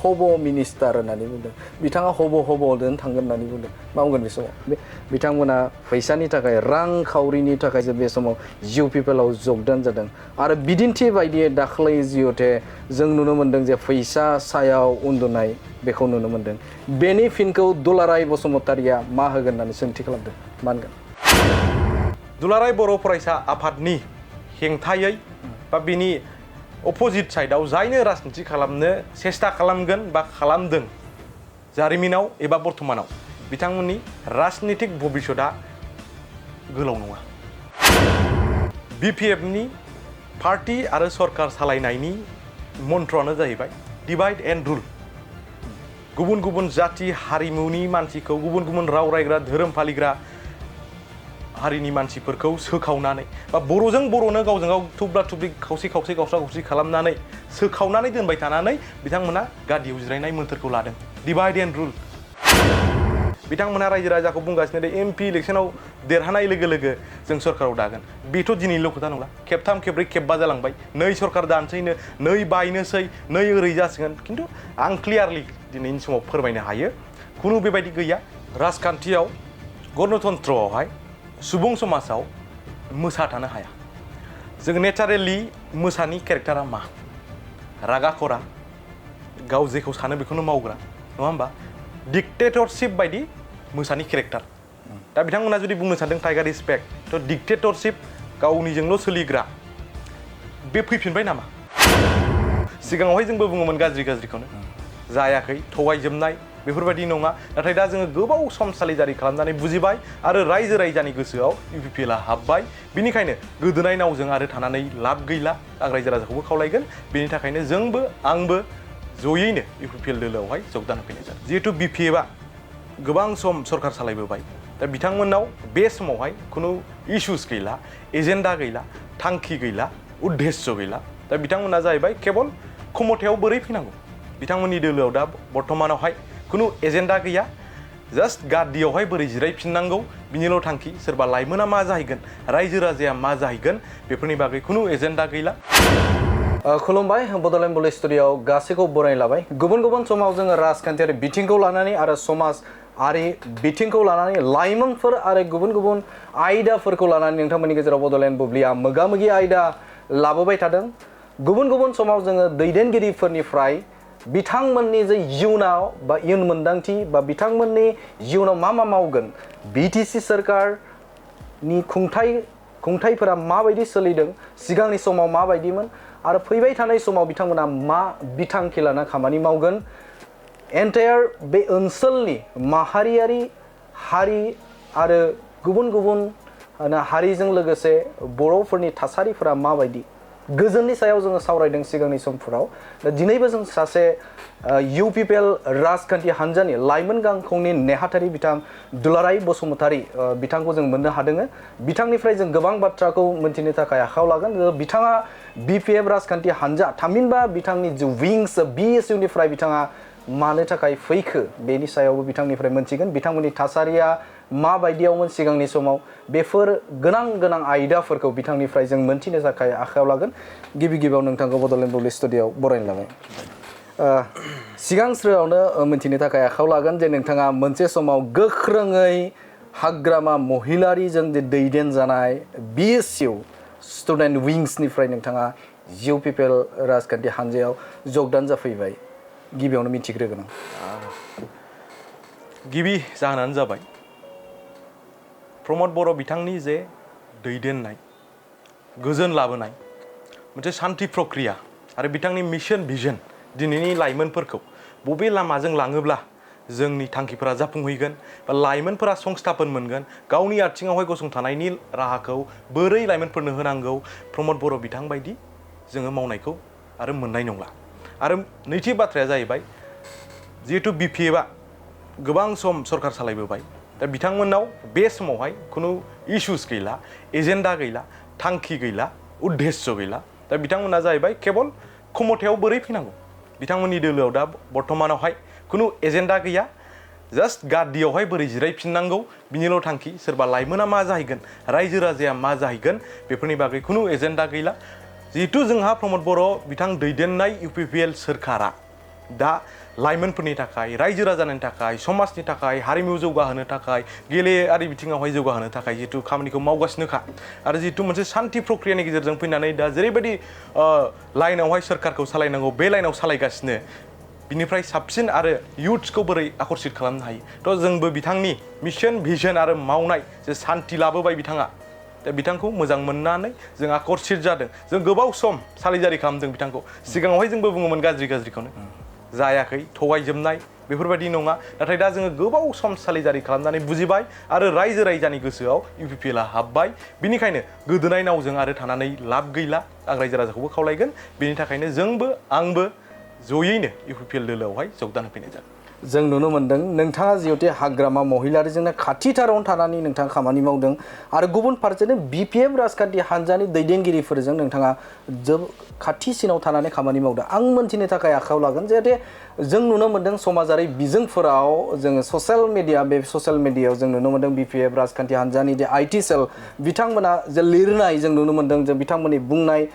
हब मिनिस्टार होननानै बुंदों बिथाङा हब'जों थांगोन होननानै बुंदों मावगोन बे समाव बिथांमोना फैसानि थाखाय रांखावरिनि थाखायसो बे समाव UPPLआव जगदान जादों आरो बिदिन्थि बायदियै दाख्लै जिहते जों नुनो मोन्दों जे फैसा सायाव उन्दुनाय बेखौ नुनो मोन्दों बेनि फिनखौ दुलाराय बसुमतारिया मा होगोन होननानै सोंथि खालामदों मा होनगोन दुलाराय बर' फरायसा आफादनि हेंथायै बा बिनि अपोजिट साइडआव जायनो राजनिति खालामनो सेस्था खालामगोन बा खालामदों जारिमिनाव एबा बर्तमानाव बिथांमोननि राजनितिक भबिष्यतआ गोलाव नङा BPFनि पार्टी आरो सरकार सालायनायनि मन्त्रआनो जाहैबाय डिवाइड एन्ड रुल गुबुन गुबुन जाति हारिमुनि मानसिखौ गुबुन गुबुन राव रायग्रा धोरोम फालिग्रा हारिनि मानसिफोरखौ सोखावनानै बा बर'जों बर'नो गावजों गाव थुब्ला थुब्लि खावसे खावसे गावस्रा गावस्रि खालामनानै सोखावनानै दोनबाय थानानै बिथांमोना गादियाव जिरायनाय मोन्थोरखौ लादों डिवाइड एन्ड रुल बिथांमोना रायजो राजाखौ बुंगासिनो दे MP इलेक्सनाव देरहानाय लोगो लोगो जों सरकाराव दागोन बेथ' दिनैल' खोथा नंला खेबथाम खेब्रै खेबबा जालांबाय नै सरकार दानसैनो नै बायनोसै नै ओरै जासिगोन खिन्थु आं क्लियारलि दिनैनि समाव फोरमायनो हायो खुनु बेबायदि गैया राजखान्थियाव गणतन्त्रआवहाय सुबुं समाजाव मोसा थानो हाया जों नेचारेलि मोसानि केरेक्टारा मा रागा खरा गाव जेखौ सानो बेखौनो मावग्रा नङा होमबा डिक्टेटरशिप बायदि मोसानि केरेक्टार दा बिथांमोना जुदि बुंनो सानदों टाइगार इज बेक थ' डिक्टेटरशिप गावनिजोंल' सोलिग्रा बे फैफिनबाय नामा सिगाङावहाय जोंबो बुङोमोन गाज्रि गाज्रिखौनो जायाखै थगायजोबनाय बेफोरबायदि नङा नाथाय दा जोङो गोबाव सम सालिजारि खालामनानै बुजिबाय आरो रायजो राजानि गोसोआव UPPLआ हाबबाय बिनिखायनो गोदोनाय नावजों आरो थानानै लाब गैला आं रायजो राजाखौबो खावलायगोन बेनि थाखायनो जोंबो आंबो जयैनो UPPL दोलोआवहाय जगदान होफैनाय जादों जिहेतु BPFआ गोबां सम सरकार सालायबोबाय दा बिथांमोननाव बे समावहाय खुनु इस्युस गैला एजेन्डा गैला थांखि गैला उद्देश्य गैला दा बिथांमोना जाहैबाय केवल क्षमतायाव बोरै फैनांगौ बिथांमोननि दोलोआव दा बर्तमानावहाय खुनु एजेन्डा गैया जास्ट गादियावहाय बोरै जिरायफिननांगौ बिनिल' थांखि सोरबा लाइमोना मा जाहैगोन रायजो राजाया मा जाहैगोन बेफोरनि बागै खुनु एजेन्डा गैला खुलुमबाय बड'लेण्ड बुले स्टुडिय'आव गासैखौ बरायना लाबाय गुबुन गुबुन समाव जोङो राजखान्थियारि बिथिंखौ लानानै आरो समाजारि बिथिंखौ लानानै लाइमोनफोर आरो गुबुन गुबुन आयदाफोरखौ लानानै नोंथांमोननि गेजेराव बड'लेण्ड बुब्लिया मोगा-मोगि आयदा लाबोबाय थादों गुबुन गुबुन समाव जोङो दैदेनगिरिफोरनिफ्राय बिथांमोननि जे इयुनाव बा इयुन मोन्दांथि बा बिथांमोननि इयुनाव मा मावगोन BTC सरकारनि खुंथायफोरा माबायदि सोलिदों सिगांनि समाव माबायदिमोन आरो फैबाय थानाय समाव बिथांमोना मा बिथांखि लाना खामानि मावगोन एन्टायार बे ओनसोलनि माहारियारि हारि आरो गुबुन गुबुन हारिजों लोगोसे बर'फोरनि थासारिफोरा माबायदि गोजोननि सायाव जोङो सावरायदों सिगांनि समफोराव दा दिनैबो जों सासे UPPL राजखान्थि हान्जानि लाइमोन गांखंनि नेहाथारि बिथां दुलाराय बसुमतारी बिथांखौ जों मोननो हादों बिथांनिफ्राय जों गोबां बाथ्राखौ मोनथिनो थाखाय आखायाव लागोन बिथाङा BPF राजखान्थि हान्जा थामहिनबा बिथांनि जे विंस BSUनिफ्राय बिथाङा मानो थाखाय फैखो बेनि सायावबो बिथांनिफ्राय मोनथिगोन बिथांमोननि थासारिया माबायदियावमोन सिगांनि समाव बेफोर गोनां आयदाफोरखौ बिथांनिफ्राय जों मोनथिनो थाखाय आखायाव लागोन गिबियाव नोंथांखौ बड'लेण्ड बुब्लि स्टुडिय'आव बरायनो लाबाय सिगांस्रोआवनो मोनथिनो थाखाय आखायाव लागोन जे नोंथाङा मोनसे समाव गोख्रोङै हाग्रामा महिलारिजों दैदेनजानाय BSU स्टुडेन्ट विंसनिफ्राय नोंथाङा UPPL राजखान्थि हान्जायाव जगदान जाफैबाय गिबियावनो मिथिग्रोगोन गिबि जाहोनानो जाबाय प्रमद बर' बिथांनि जे दैदेननाय गोजोन लाबोनाय मोनसे सान्थि प्रक्रिया आरो बिथांनि मिशन भिजन दिनैनि लाइमोनफोरखौ बबे लामाजों लाङोब्ला जोंनि थांखिफोरा जाफुंहैगोन बा लाइमोनफोरा संस्थापन मोनगोन गावनि आथिङावहाय गसंथानायनि राहाखौ बोरै लाइमोनफोरनो होनांगौ प्रमद बर' बिथां बायदि जोङो मावनायखौ आरो मोननाय नंला आरो नैथि बाथ्राया जाहैबाय जिहेतु BPFआ गोबां सम सरकार सालायबोबाय दा बिथांमोननाव बे समावहाय खुनु इस्युस गैला एजेन्डा गैला थांखि गैला उद्देश्य गैला दा बिथांमोना जाहैबाय केवल क्षमतायाव बोरै फैनांगौ बिथांमोननि दोलोआव दा बर्तमानावहाय खुनु एजेन्डा गैया जास्ट गादियावहाय बोरै जिरायफिननांगौ बिनिल' थांखि सोरबा लाइमोना मा जाहैगोन रायजो राजाया मा जाहैगोन बेफोरनि बागै खुनु एजेन्डा गैला जिहेतु जोंहा प्रमद बर' बिथां दैदेननाय UPPL सोरखारा दा लाइमोनफोरनि थाखाय रायजो राजानि थाखाय समाजनि थाखाय हारिमु जौगाहोनो थाखाय गेलेयारि बिथिङावहाय जौगाहोनो थाखाय जितु खामानिखौ मावगासिनोखा आरो जितु मोनसे शान्ति प्रक्रियानि गेजेरजों फैनानै दा जेरैबायदि लाइनावहाय सोरखारखौ सालायनांगौ बे लाइनाव सालायगासिनो बिनिफ्राय साबसिन आरो युथ्सखौ बोरै आकर्षित खालामनो हायो थ' जोंबो बिथांनि मिशन भिजन आरो मावनाय जे शान्ति लाबोबाय बिथाङा दा बिथांखौ मोजां मोननानै जों आकर्षित जादों जों गोबाव सम सालिजारि खालामदों बिथांखौ सिगाङावहाय जोंबो बुङोमोन गाज्रिखौनो जायाखै थगायजोबनाय बेफोरबायदि नङा नाथाय दा जोङो गोबाव सम सालिजारि खालामनानै बुजिबाय आरो रायजो राजानि गोसोआव UPPLआ हाबबाय बिनिखायनो गोदोनाय नावजों आरो थानानै लाब गैला आं रायजो राजाखौबो खावलायगोन बेनि थाखायनो जोंबो आंबो जयैनो UPPL दोलोआवहाय जगदान होफैनाय जादों जों नुनो मोन्दों नोंथाङा जिहेतु हाग्रामा महिलारिजोंनो खाथिथारावनो थानानै नोंथाङा खामानि मावदों आरो गुबुन फारसेनो BPF राजखान्थि हान्जानि दैदेनगिरिफोरजों नोंथाङा खाथिसिनाव थानानै खामानि मावदों आं मोनथिनो थाखाय आखायाव लागोन जाहाथे जों नुनो मोन्दों समाजारि बिजोंफोराव जोङो ससियेल मिडियायाव जों नुनो मोन्दों BPF राजखान्थि हान्जानि जे IT सेल बिथांमोना जे लिरनाय जों नुनो मोन्दों जे बिथांमोननि बुंनाय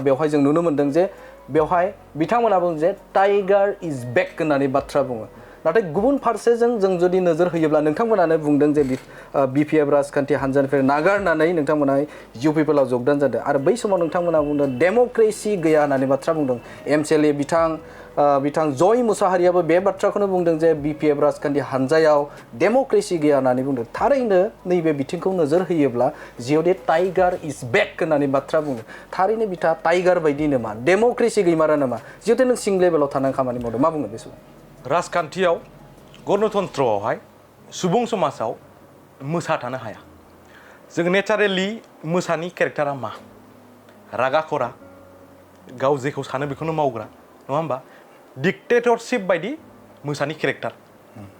बेवहाय जों नुनो मोन्दों जे बेवहाय बिथांमोना बुङो जे टाइगार इज बेक होननानै बाथ्रा बुङो नाथाय गुबुन फारसेजों जों जुदि नोजोर होयोब्ला नोंथांमोनानो बुंदों जे BPF राजखान्थि हान्जानिफ्राय नागारनानै नोंथांमोना UPPLआव जगदान जादों आरो बै समाव नोंथांमोना बुंदों डेम'क्रेसि गैया होननानै बाथ्रा बुंदों MCLA बिथां जय मुसाहारियाबो बे बाथ्राखौनो बुंदों जे BPF राजखान्थि हान्जायाव डेम'क्रेसि गैया होननानै बुंदों थारैनो नैबे बिथिंखौ नोजोर होयोब्ला जिहेतु टाइगार इज बेक होननानै बाथ्रा बुंदों थारैनो बिथा टाइगार बायदि नामा डेम'क्रेसि गैमारा नामा जिहेतु नों सिं लेभेलाव थानानै खामानि मावदों मा बुङो बे समाव राजखान्थियाव गणतन्त्रआवहाय सुबुं समाजाव मोसा थानो हाया जों नेचारेलि मोसानि केरेक्टारा मा रागा खरा गाव जेखौ सानो बेखौनो मावग्रा नङा होमबा डिक्टेटरशिप बायदि मोसानि केरेक्टार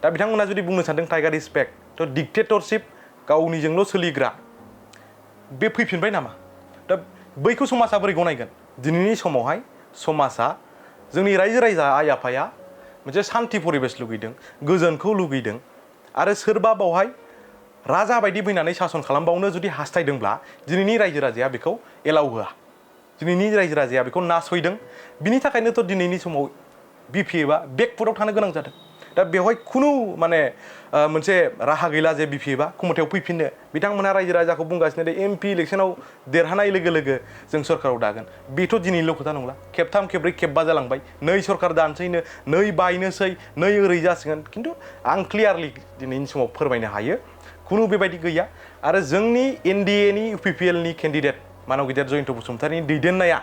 दा बिथांमोना जुदि बुंनो सानदों टाइगार इज बेक थ' डिक्टेटरशिप गावनिजोंल' सोलिग्रा बे फैफिनबाय नामा दा बैखौ समाजा बोरै गनायगोन दिनैनि समावहाय समाजा जोंनि रायजो राजा आइ आफाया मोनसे शान्ति परिबेस लुगैदों गोजोनखौ लुगैदों आरो सोरबा बावहाय राजा बायदि फैनानै सासन खालामबावनो जुदि हास्थायदोंब्ला दिनैनि रायजो राजाया बेखौ एलाउ होआ दिनैनि रायजो राजाया बेखौ नासयदों बिनि थाखायनोथ' दिनैनि समाव BPFआ बेकफुटआव थानो गोनां जादों दा बेवहाय खुनु माने मोनसे राहा गैला जे BPFआ खुमथायाव फैफिननो बिथांमोना रायजो राजाखौ बुंगासिनो दे MP इलेक्सनाव देरहानाय लोगो लोगो जों सरकाराव दागोन बेथ' दिनैनिल' खोथा नंला खेबथाम खेब्रै खेबबा जालांबाय नै सरकार दानसैनो नै बायनोसै नै ओरै जासिगोन खिन्थु आं क्लियारलि दिनैनि समाव फोरमायनो हायो खुनु बेबायदि गैया आरो जोंनि NDAनि UPPLनि केन्डिडेट मानव गिदिर जयन्त बसुमतारिनि दैदेननाया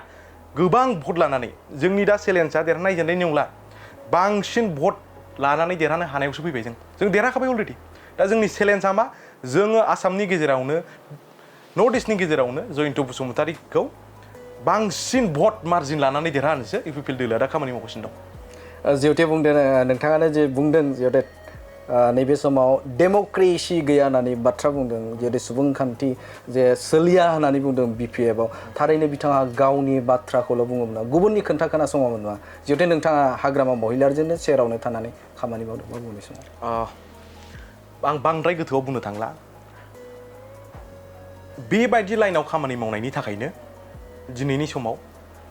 गोबां भट लानानै जोंनि दा चेलेन्जआ देरहानाय जेननाय नंला बांसिन भट लानानै देरहानो हानायावसो फैबाय जों देरहाखाबाय अलरेडि दा जोंनि चेलेन्जआ मा जोङो आसामनि गेजेरावनो नर्थ इस्टनि गेजेरावनो जयन्त बसुमतारिखौ बांसिन भट मार्जिन लानानै देरहानोसो UPPL दोलोआ दा खामानि मावगासिनो दं जिहेतु बुंदों नोंथाङानो जे बुंदों जिहेतु नैबे समाव डेम'क्रेसि गैया होननानै बाथ्रा बुंदों जिहेतु सुबुंखान्थि जे सोलिया होननानै बुंदों BPFआव थारैनो बिथाङा गावनि बाथ्राखौल' बुङोमोन गुबुननि खोन्था खोनासङामोन नङा जिहेतु नोंथाङा हाग्रामा महिलारिजोंनो सेरावनो थानानै खामानि मावदों मा बुंनाय समाव आं बांद्राय गोथौआव बुंनो थांला बेबायदि लाइनाव खामानि मावनायनि थाखायनो दिनैनि समाव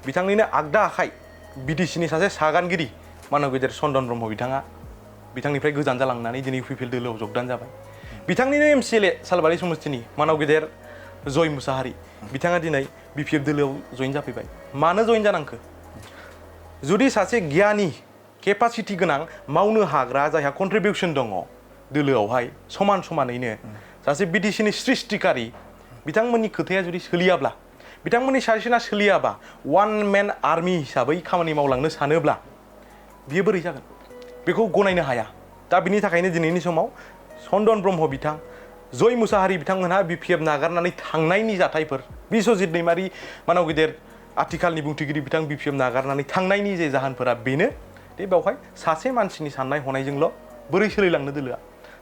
बिथांनिनो आगदा आखाइ BTCनि सासे सागानगिरि मानव गेदेर चन्दन ब्रह्म बिथांनिफ्राय गोजान जालांनानै दिनै UPPL दोलोआव जगदान जाबाय बिथांनिनो MCLA सालबारि समस्तिनि मानव गेदेर जय मुसाहारि बिथाङा दिनै BPF दोलोआव जइन जाफैबाय मानो जइन जानांखो जुदि सासे गियानि केपासिटि गोनां मावनो हाग्रा जायहा कन्ट्रिबिउसन दङ दोलोआवहाय समानैनो सासे BTCनि सृष्टिकारि बिथांमोननि खोथाया जुदि सोलियाब्ला बिथांमोननि साजेसना सोलियाबा वान मेन आर्मि हिसाबै खामानि मावलांनो सानोब्ला बियो बोरै जागोन बेखौ गनायनो हाया दा बिनि थाखायनो दिनैनि समाव चन्दन ब्रह्म बिथां जय मुसाहारि बिथांमोनहा BPF नागारनानै थांनायनि जाथायफोर बिश्वजित दैमारि मानव गेदेर आथिखालनि बुंथिगिरि बिथां BPF नागारनानै थांनायनि जे जाहोनफोरा बेनो दे बेवहाय सासे मानसिनि साननाय हनायजोंल' बोरै सोलिलांनो दोलोआ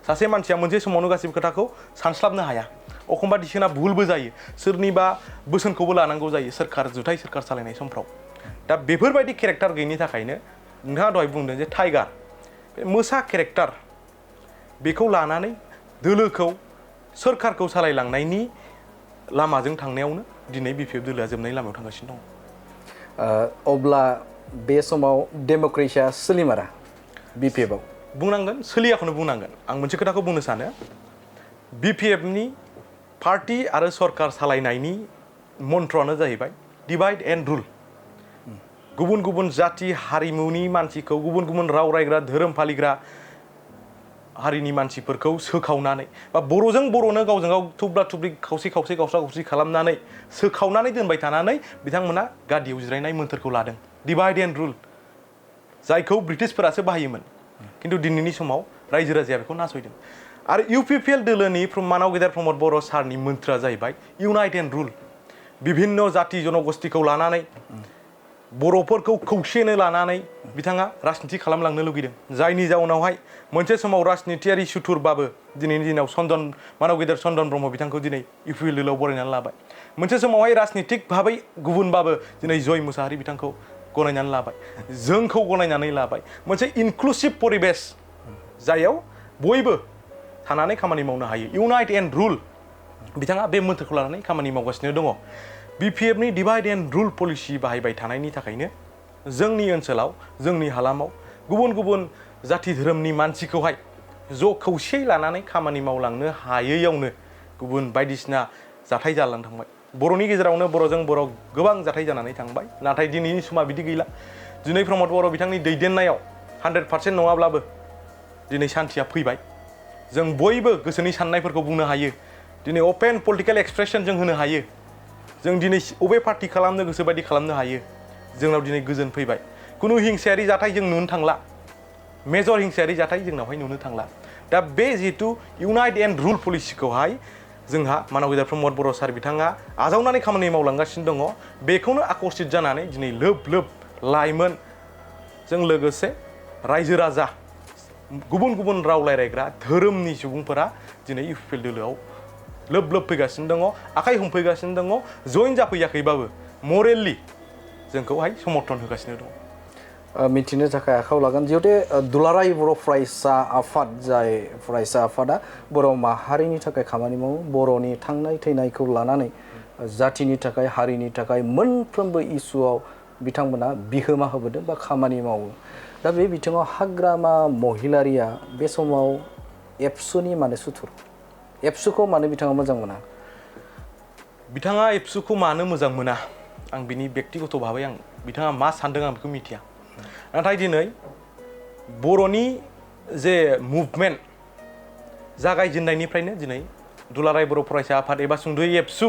सासे मानसिया मोनसे समावनो गासिबो खोथाखौ सानस्लाबनो हाया एखमबा दिसोना भुलबो जायो सोरनिबा बोसोनखौबो लानांगौ जायो जुथाइ सोरखार सालायनाय समफ्राव दा बेफोरबायदि केरेक्टार गैयिनि थाखायनो नोंथाङा दहाय बुंदों जे टाइगार बे मोसा केरेक्टार बेखौ लानानै दोलोखौ सोरखारखौ सालायलांनायनि लामाजों थांनायावनो दिनै BPF दोलोआ जोबनायनि लामायाव थांगासिनो दं अब्ला बे समाव डेम'क्रेसिया सोलिमारा बिपिएफआव बुंनांगोन सोलियाखौनो बुंनांगोन आं मोनसे खोथाखौ बुंनो सानो बिपिएफनि पार्टी आरो सरकार सालायनायनि मन्त्रआनो जाहैबाय डिवाइड एन्ड रुल गुबुन गुबुन जाति हारिमुनि मानसिखौ गुबुन गुबुन राव रायग्रा धोरोम फालिग्रा हारिनि मानसिफोरखौ सोखावनानै बा बर'जों बर'नो गावजों गाव थुब्ला थुब्लि खावसे खावसे गावस्रा गावस्रि खालामनानै सोखावनानै दोनबाय थानानै बिथांमोना गादियाव जिरायनाय मोन्थोरखौ लादों डिवाइड एन्ड रुल जायखौ ब्रिटिशफोरासो बाहायोमोन खिन्थु दिनैनि समाव रायजो राजाया बेखौ नासयदों आरो इउपिपिएल दोलोनि मानाव गेदेर प्रमद बर' सारनि मोन्थोरा जाहैबाय इउनाइट एन्ड रुल बिभिन्न जाति जनगोष्ठीखौ लानानै बर'फोरखौ खौसेनो लानानै बिथाङा राजनिति खालामलांनो लुगैदों जायनि जाउनावहाय मोनसे समाव राजनितियारि सुथुरबाबो दिनैनि दिनाव मानाव गेदेर चन्दन ब्रह्म बिथांखौ दिनै इउपिपिएल दोलोआव बरायनानै लाबाय मोनसे समावहाय राजनितिक भाबै गुबुनबाबो दिनै जय मुसाहारि बिथांखौ गनायनानै लाबाय जोंखौ गनायनानै लाबाय मोनसे इनक्लुसिभ परिबेस जायाव बयबो थानानै खामानि मावनो हायो इउनाइट एन्ड रुल बिथाङा बे मोन्थोरखौ लानानै खामानि मावगासिनो दङ बिपिएफनि डिवाइड एन्ड रुल पलिसि बाहायबाय थानायनि थाखायनो जोंनि ओनसोलाव जोंनि हालामाव गुबुन गुबुन जाति धोरोमनि मानसिखौहाय ज' खौसेयै लानानै खामानि मावलांनो हायैयावनो गुबुन बायदिसिना जाथाय जालांनो थांबाय बर'नि गेजेरावनो बर'जों बर' गोबां जाथाय जानानै थांबाय नाथाय दिनैनि समा बिदि गैला दिनै प्रमद बर' बिथांनि दैदेननायाव 100% नङाब्लाबो दिनै सान्थिया फैबाय जों बयबो गोसोनि साननायफोरखौ बुंनो हायो दिनै अपेन पलिटिकेल एक्सप्रेसन जों होनो हायो जों दिनै अबे पार्टी खालामनो गोसो बायदि खालामनो हायो जोंनाव दिनै गोजोन फैबाय खुनु हिंसायारि जाथाय जों नुनो थांला मेजर हिंसायारि जाथाय जोंनावहाय नुनो थांला दा बे जिहेतु इउनाइट एन्ड रुल पलिसिखौहाय जोंहा मानाव गेदेर प्रमद बर' सार बिथाङा आजावनानै खामानि मावलांगासिनो दङ बेखौनो आकर्षित जानानै दिनै लोब लोब लाइमोनजों लोगोसे रायजो राजा गुबुन गुबुन राव रायज्लायग्रा धोरोमनि सुबुंफोरा दिनै इउपिपिएल दोलोआव लोब लोब फैगासिनो दङ आखाइ हमफैगासिनो दङ जइन जाफैयाखैबाबो मरेलि जोंखौहाय समर्थन होगासिनो दङ मिथिनो थाखाय आखायाव लागोन जिहेतु दुलाराय बर' फरायसा आफाद जाय फरायसा आफादा बर' माहारिनि थाखाय खामानि मावो बर'नि थांनाय थैनायखौ लानानै जातिनि थाखाय हारिनि थाखाय मोनफ्रोमबो इस्युआव बिथांमोना बिहोमा होबोदों बा खामानि मावो दा बे बिथिङाव हाग्रामा महिलारिया बे समाव एबसुनि मानो सुथुर एबसुखौ मानो बिथाङा मोजां मोना बिथाङा एबसुखौ मानो मोजां मोना आं बिनि बेक्तिगत भाबै बिथाङा मा सानदों आं बेखौ मिथिया नाथाय दिनै बर'नि जे मुभमेन्ट जागायजेननायनिफ्रायनो दिनै दुलाराय बर' फरायसा आफाद एबा सुंद'यै एबसु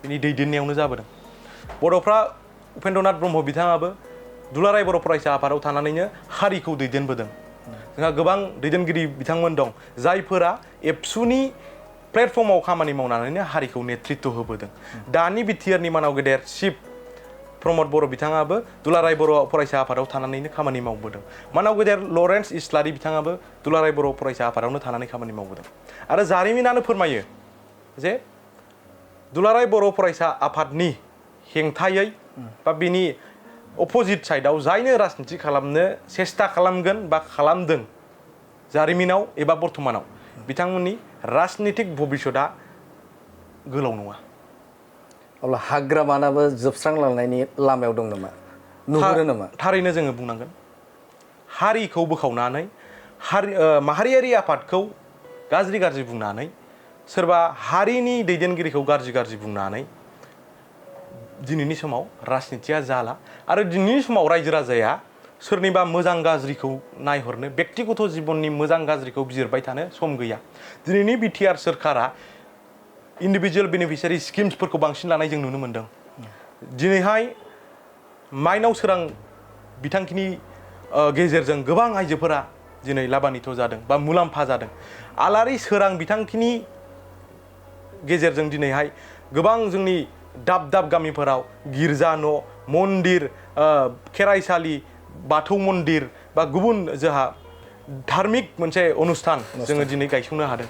बिनि दैदेननायावनो जाबोदों बर'फ्रा उपेन्द्रनाथ ब्रह्म बिथाङाबो दुलाराय बर' फरायसा आफादाव थानानैनो हारिखौ दैदेनबोदों जोंहा गोबां दैदेनगिरि बिथांमोन दं जायफोरा एबसुनि प्लेटफर्माव खामानि मावनानैनो हारिखौ नेतृत्व होबोदों दानि बिटिआरनि मानाव गेदेर चिफ प्रमद बर' बिथाङाबो दुलाराय बर' फरायसा आफादाव थानानैनो खामानि मावबोदों मानाव गेदेर लरेन्स इस्लारि बिथाङाबो दुलाराय बर' फरायसा आफादावनो थानानै खामानि मावबोदों आरो जारिमिनानो फोरमायो जे दुलाराय बर' फरायसा आफादनि हेंथायै बा बिनि अपोजिट साइडआव जायनो राजनिति खालामनो सेस्था खालामगोन बा खालामदों जारिमिनाव एबा बर्तमानाव बिथांमोननि राजनितिक भबिष्यतआ गोलाव नङा अब्ला हाग्रामानाबो जोबस्रांलांनायनि लामायाव दं नामा नुहुरो नामा थारैनो जोङो बुंनांगोन हारिखौ बोखावनानै माहारियारि आफादखौ गाज्रि गाज्रि बुंनानै सोरबा हारिनि दैदेनगिरिखौ गाज्रि गाज्रि बुंनानै दिनैनि समाव राजनितिया जाला आरो दिनैनि समाव रायजो राजाया सोरनिबा मोजां गाज्रिखौ नायहरनो बेक्तिगत जिबननि मोजां गाज्रिखौ बिजिरबाय थानो सम गैया दिनैनि बिटिआर सोरखारा इन्डिभिजुवेल बेनिफिसियारि स्किम्सफोरखौ बांसिन लानाय जों नुनो मोन्दों दिनैहाय माइनाव सोरां बिथांखिनि गेजेरजों गोबां आइजोफोरा दिनै लाभान्वित जादों बा मुलाम्फा जादों आलारि सोरां बिथांखिनि गेजेरजों दिनैहाय गोबां जोंनि दाब दाब गामिफोराव गिर्जा न' मन्दिर खेराइसालि बाथौ मन्दिर बा गुबुन जोंहा धार्मिक मोनसे अनुस्थान जोङो दिनै गायसंनो हादों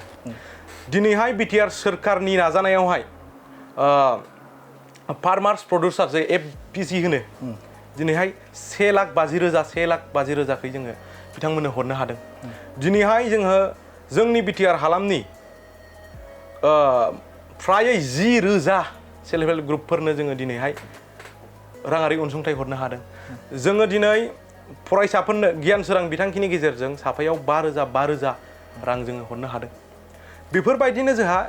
दिनैहाय बिटिआर सोरखारनि नाजानायावहाय फार्मार्स प्रडिउसार जे एफपिसि होनो दिनैहाय 1,50,000 जोङो बिथांमोननो हरनो हादों दिनैहाय जोंनि बिटिआर हालामनि फ्रायै 10,000 सेल्फ हेल्प ग्रुपफोरनो जोङो दिनैहाय राङारि अनसुंथाइ हरनो हादों जोङो दिनै फरायसाफोरनो गियान सोरां बिथांखिनि गेजेरजों साफायाव 5,000 रां जोङो हरनो हादों बेफोरबायदिनो जोंहा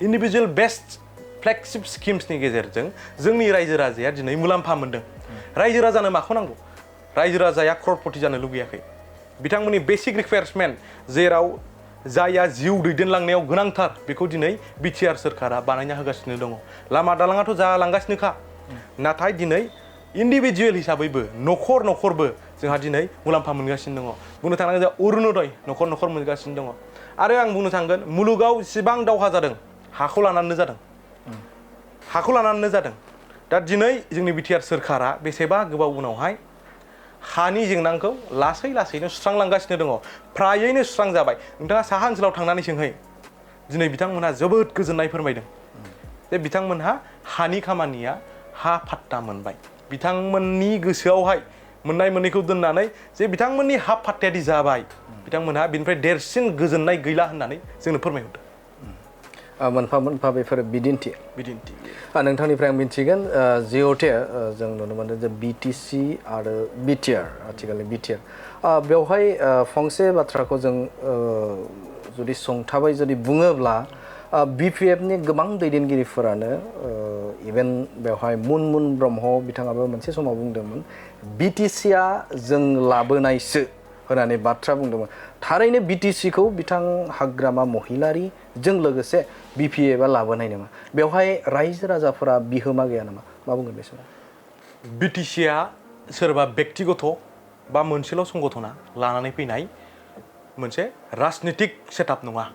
इन्डिभिजुवेल बेस्ट फ्लेगशिप स्किम्सनि गेजेरजों जोंनि रायजो राजाया दिनै मुलाम्फा मोन्दों रायजो राजानो माखौ नांगौ रायजो राजाया क्ररपति जानो लुगैयाखै बिथांमोननि बेसिक रिक्वायारमेन्ट जेराव जायहा जिउ दैदेनलांनायाव गोनांथार बेखौ दिनै बिटिआर सोरखारा बानायना होगासिनो दङ लामा दालाङाथ' जालांगासिनोखा नाथाय दिनै इन्डिभिजुवेल हिसाबैबो न'खरबो जोंहा दिनै मुलाम्फा मोनगासिनो दङ बुंनो थाङोब्ला जोंहा अरुणोदय न'खर मोनगासिनो दङ आरो आं बुंनो थांगोन मुलुगाव जेसेबां दावहा जादों हाखौ लानानैनो जादों दा दिनै जोंनि बिटिआर सोरखारा बेसेबा गोबाव उनावहाय हानि जेंनाखौ लासैनो सुस्रांलांगासिनो दङ फ्रायैनो सुस्रां जाबाय नोंथाङा साहा ओनसोलाव थांनानै सोंहै दिनै बिथांमोनहा जोबोद गोजोननाय फोरमायदों जे बिथांमोनहा हानि खामानिया हा फाट्टा मोनबाय बिथांमोननि गोसोआवहाय मोननाय मोननैखौ दोननानै जे बिथांमोननि हा फाट्टायादि जाबाय बिथांमोनहा बिनिफ्राय देरसिन गोजोननाय गैला होननानै जोंनो फोरमायहरदों मोनफा बेफोर बिदिन्थि नोंथांनिफ्राय आं मिन्थिगोन जिहेतु जों नुनो मोनदों जे बिटिसि आरो बिटिआर आथिखालनि बिटिआर बेवहाय फंसे बाथ्राखौ जों जुदि सुंथाबै जुदि बुङोब्ला बिपिएफनि गोबां दैदेनगिरिफोरानो इभेन बेवहाय मुनमुन ब्रह्म बिथाङाबो मोनसे समाव बुंदोंमोन बिटिसिआ जों लाबोनायसो होननानै बाथ्रा बुंदोंमोन थारैनो बिटिसिखौ बिथां हाग्रामा महिलारिजों लोगोसे बिपिएफआ लाबोनाय नामा बेवहाय रायजो राजाफोरा बिहोमा गैया नामा मा बुंगोन बे समाव बिटिसिआ सोरबा बेक्तिगत बा मोनसेल' संगठना लानानै फैनाय मोनसे राजनितिक सेटआप नङा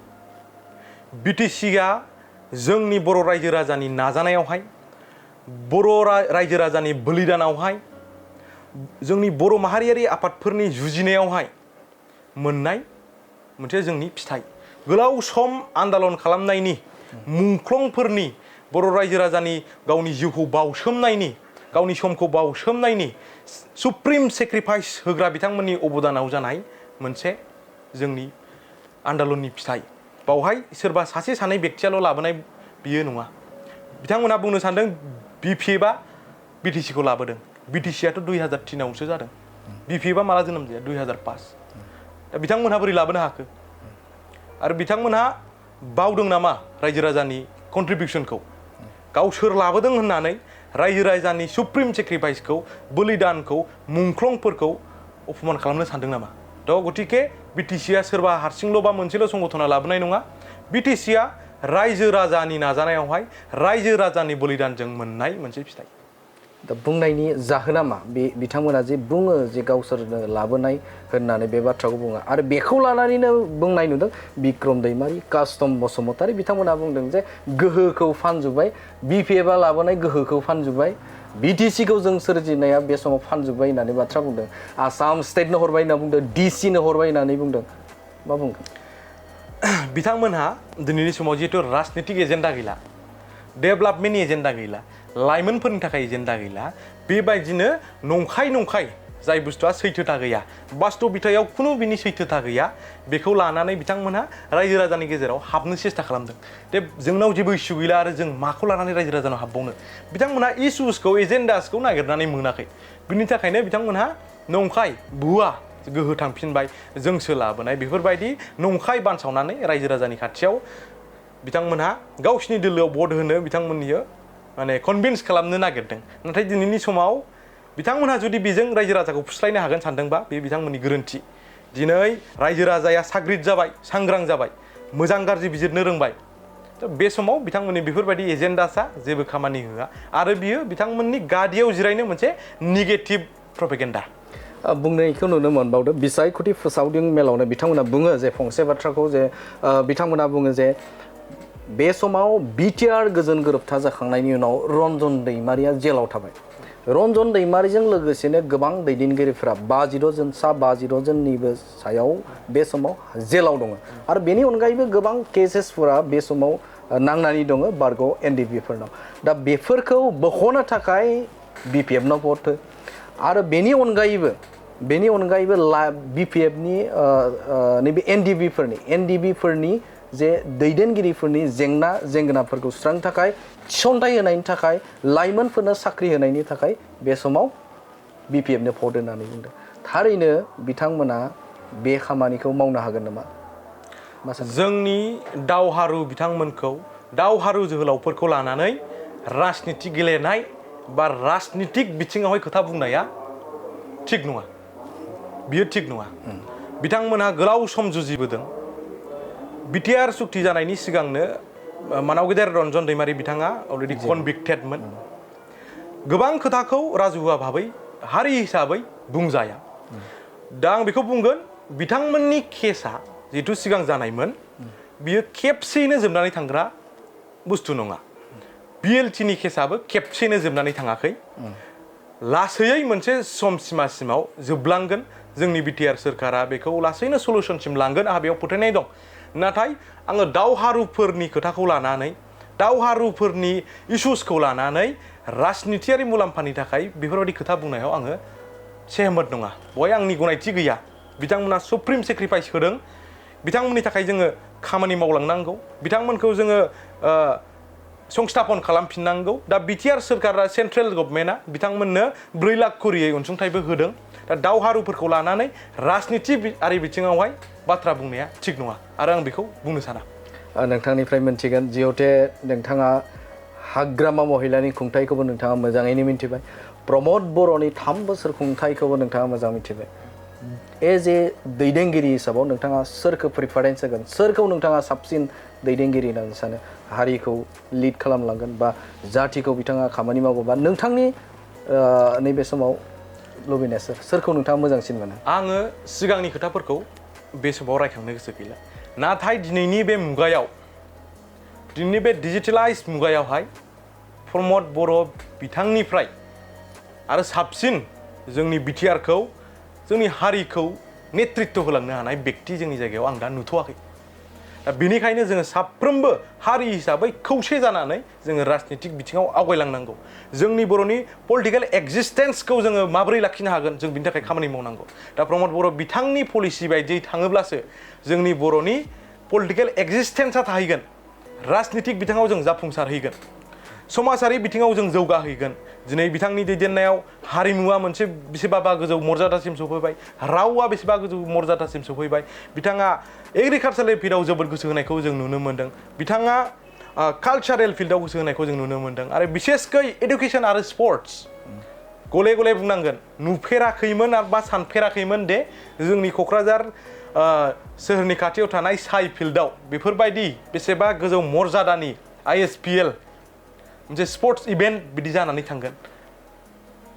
बिटिसिआ जोंनि बर' रायजो राजानि नाजानायावहाय बर' रायजो राजानि बलिदानावहाय जोंनि बर' माहारियारि आफादफोरनि जुजिनायावहाय मोननाय मोनसे जोंनि फिथाइ गोलाव सम आन्दालन खालामनायनि मुंख्लंफोरनि बर' रायजो राजानि गावनि जिउखौ बावसोमनायनि गावनि समखौ बावसोमनायनि सुप्रिम सेक्रिफाइस होग्रा बिथांमोननि अबदानाव जानाय मोनसे जोंनि आन्दालननि फिथाइ बावहाय सोरबा सासे सानै बेक्तियाल' लाबोनाय बियो नङा बिथांमोनहा बुंनो सानदों बिपिएफआ बिटिसिखौ लाबोदों बिटिसिआथ' 2003आवसो जादों बिपिएफआ माला जोनोम जाया 2005 दा बिथांमोनहा बोरै लाबोनो हाखो आरो बिथांमोनहा बावदों नामा रायजो राजानि कन्ट्रिबिउसनखौ गावसोर लाबोदों होननानै रायजो राजानि सुप्रिम सेक्रिफाइसखौ बलिदानखौ मुंख्लंफोरखौ अपमान खालामनो सानदों नामा थ' गतिके बिटिसिआ सोरबा हारसिंल' बा मोनसेल' संगठना लाबोनाय नङा बिटिसिआ रायजो राजानि नाजानायावहाय रायजो राजानि बलिदानजों मोननाय मोनसे फिथाइ दा बुंनायनि जाहोना मा बे बिथांमोना जे बुङो जे गावसोरनो लाबोनाय होननानै बे बाथ्राखौ बुङो आरो बेखौ लानानैनो बुंनाय नुदों बिक्रम दैमारि कास्टम बसुमतारी बिथांमोना बुंदों जे गोहोखौ फानजुबबाय बिपिएफआ लाबोनाय गोहोखौ फानजुबबाय बिटिसिखौ जों सोरजिनाया बे समाव फानजुबबाय होननानै बाथ्रा बुंदों आसाम स्टेटनो हरबाय होनना बुंदों डिसिनो हरबाय होननानै बुंदों मा बुंगोन बिथांमोनहा दिनैनि समाव जिहेतु राजनितिक एजेन्डा गैला डेभेलपमेन्टनि एजेन्डा गैला लाइमोनफोरनि थाखाय एजेन्डा गैला बेबायदिनो नंखाय जाय बुस्थुआ सैथोथा गैया बास्तब बिथायाव खुनु बिनि सैथोथा गैया बेखौ लानानै बिथांमोनहा रायजो राजानि गेजेराव हाबनो सेस्था खालामदों दे जोंनाव जेबो इस्यु गैला आरो जों माखौ लानानै रायजो राजानाव हाबबावनो बिथांमोनहा इस्युसखौ एजेन्डासखौ नागिरनानै मोनाखै बिनि थाखायनो बिथांमोनहा नंखाय भुवा गोहो थांफिनबाय जोंसो लाबोनाय बेफोरबायदि नंखाय बानसावनानै रायजो राजानि खाथियाव बिथांमोनहा गावसिनि दोलोआव भट होनो बिथांमोननि माने कनभिन्स खालामनो नागिरदों नाथाय दिनैनि समाव बिथांमोनहा जुदि बेजों रायजो राजाखौ फुस्लायनो हागोन सानदोंबा बे बिथांमोननि गोरोन्थि दिनै रायजो राजाया साग्रिद जाबाय सांग्रां जाबाय मोजां गाज्रि बिजिरनो रोंबाय बे समाव बिथांमोननि बेफोरबायदि एजेन्डासा जेबो खामानि होआ आरो बियो बिथांमोननि गादियाव जिरायनो मोनसे नेगेटिभ प्रपेगेन्डा बुंनायखौ नुनो मोनबावदों बिसायख'थि फोसावदिं मेलावनो बिथांमोना बुङो जे फंसे बाथ्राखौ जे बिथांमोना बुङो जे बे समाव बिटिआर गोजोन गोरोबथा जाखांनायनि उनाव रन्जन दैमारिया जेलाव थाबाय रन्जन दैमारिजों लोगोसेनो गोबां दैदेनगिरिफोरा 52 जननिबो सायाव बे समाव जेलाव दङ आरो बेनि अनगायैबो गोबां केसेसफोरा बे समाव नांनानै दङ बारग' एनडिपिफोरनाव दा बेफोरखौ बख'नो थाखाय बिपिएफनाव भट हो आरो बेनि अनगायैबो बिपिएफनि नैबे एनडिबिफोरनि जे दैदेनगिरिफोरनि जेंना जेंगोनाफोरखौ सुस्रांनो थाखाय थिसनथाइ होनायनि थाखाय लाइमोनफोरनो साख्रि होनायनि थाखाय बे समाव बिपिएफनो भट होननानै बुंदों थारैनो बिथांमोना बे खामानिखौ मावनो हागोन नामा जोंनि दावहारु बिथांमोनखौ दावहारु जोहोलावफोरखौ लानानै राजनिति गेलेनाय बा राजनितिक बिथिङावहाय खोथा बुंनाया थिग नङा बियो थिग नङा बिथांमोनहा गोलाव सम जुजिबोदों बिटिआर सुक्ति जानायनि सिगांनो मानाव गेदेर रन्जन दैमारि बिथाङा अलरेडि कनभिक्टेडमोन गोबां खोथाखौ राजुहुवा भाबै हारि हिसाबै बुंजाया दा आं बेखौ बुंगोन बिथांमोननि केसआ जिहेतु सिगां जानायमोन बियो खेबसेयैनो जोबनानै थांग्रा बुस्थु नङा बिएलटिनि केसआबो खेबसेयैनो जोबनानै थाङाखै लासैयै मोनसे समसिमाव जोबलांगोन जोंनि बिटिआर सोरखारा बेखौ लासैनो सलुसनसिम लांगोन आंहा बेयाव फोथायनाय दं नाथाय आङो दावहारुफोरनि खोथाखौ लानानै दावहारुफोरनि इस्युसखौ लानानै राजनितियारि मुलाम्फानि थाखाय बेफोरबायदि खोथा बुंनायाव आङो सेहमत नङा बहाय आंनि गनायथि गैया बिथांमोना सुप्रिम सेक्रिफाइस होदों बिथांमोननि थाखाय जोङो खामानि मावलांनांगौ बिथांमोनखौ जोङो संस्थापन खालामफिननांगौ दा बिटिआर सोरखारा सेन्ट्रेल गभर्नमेन्टआ बिथांमोननो 4 लाख करियै अनसुंथाइबो होदों दा दावहारुफोरखौ लानानै राजनितियारि बिथिङावहाय बाथ्रा बुंनाया थिग नङा आरो आं बेखौ बुंनो साना नोंथांनिफ्राय मोनथिगोन जिहेतु नोंथाङा हाग्रामा महिलानि खुंथायखौबो नोंथाङा मोजाङैनो मिथिबाय प्रमद बर'नि 3 बोसोर खुंथायखौबो नोंथाङा मोजां मिथिबाय एज ए दैदेनगिरि हिसाबाव नोंथाङा सोरखौ प्रिफारेन्स होगोन सोरखौ नोंथाङा साबसिन दैदेनगिरि होननानै सानो हारिखौ लिड खालामलांगोन बा जातिखौ बिथाङा खामानि मावोबा नोंथांनि नैबे समाव लुबैनाय सोरखौ नोंथाङा मोजांसिन मोनो आङो सिगांनि खोथाफोरखौ बे समाव रायखांनो गोसो गैला नाथाय दिनैनि बे मुगायाव दिनैनि बे डिजिटेलाइज मुगायावहाय प्रमद बर' बिथांनिफ्राय आरो साबसिन जोंनि बिटिआरखौ जोंनि हारिखौ नेतृत्व होलांनो हानाय व्यक्ति जोंनि जायगायाव आं दा नुथ'वाखै दा बेनिखायनो जोङो साफ्रोमबो हारि हिसाबै खौसे जानानै जोङो राजनितिक बिथिङाव आवगायलांनांगौ जोंनि बर'नि पलिटिकेल एक्जिस्टेन्सखौ जोङो माबोरै लाखिनो हागोन जों बिनि थाखाय खामानि मावनांगौ दा प्रमद बर' बिथांनि पलिसि बायदियै थाङोब्लासो जोंनि बर'नि पलिटिकेल एक्जिस्टेन्सआ थाहैगोन राजनितिक बिथिङाव जों जाफुंसारहैगोन समाजारि बिथिङाव जों जौगाहैगोन दिनै बिथांनि दैदेननायाव हारिमुवा मोनसे बेसेबाबा गोजौ मर्यादासिम सफैबाय रावा बेसेबा गोजौ मर्यादासिम सफैबाय बिथाङा एग्रिकालचारेल फिल्डआव जोबोद गोसो होनायखौ जों नुनो मोन्दों बिथाङा कालचारेल फिल्डआव गोसो होनायखौ जों नुनो मोन्दों आरो बिसेसकै एडुकेसन आरो स्पर्ट्स गले गले बुंनांगोन नुफेराखैमोन बा सानफेराखैमोन दे जोंनि क'क्राझार सोहोरनि खाथियाव थानाय साइ फिल्डआव बेफोरबायदि बेसेबा गोजौ मर्यादानि ISPL मोनसे स्पर्ट्स इभेन्ट बिदि जानानै थांगोन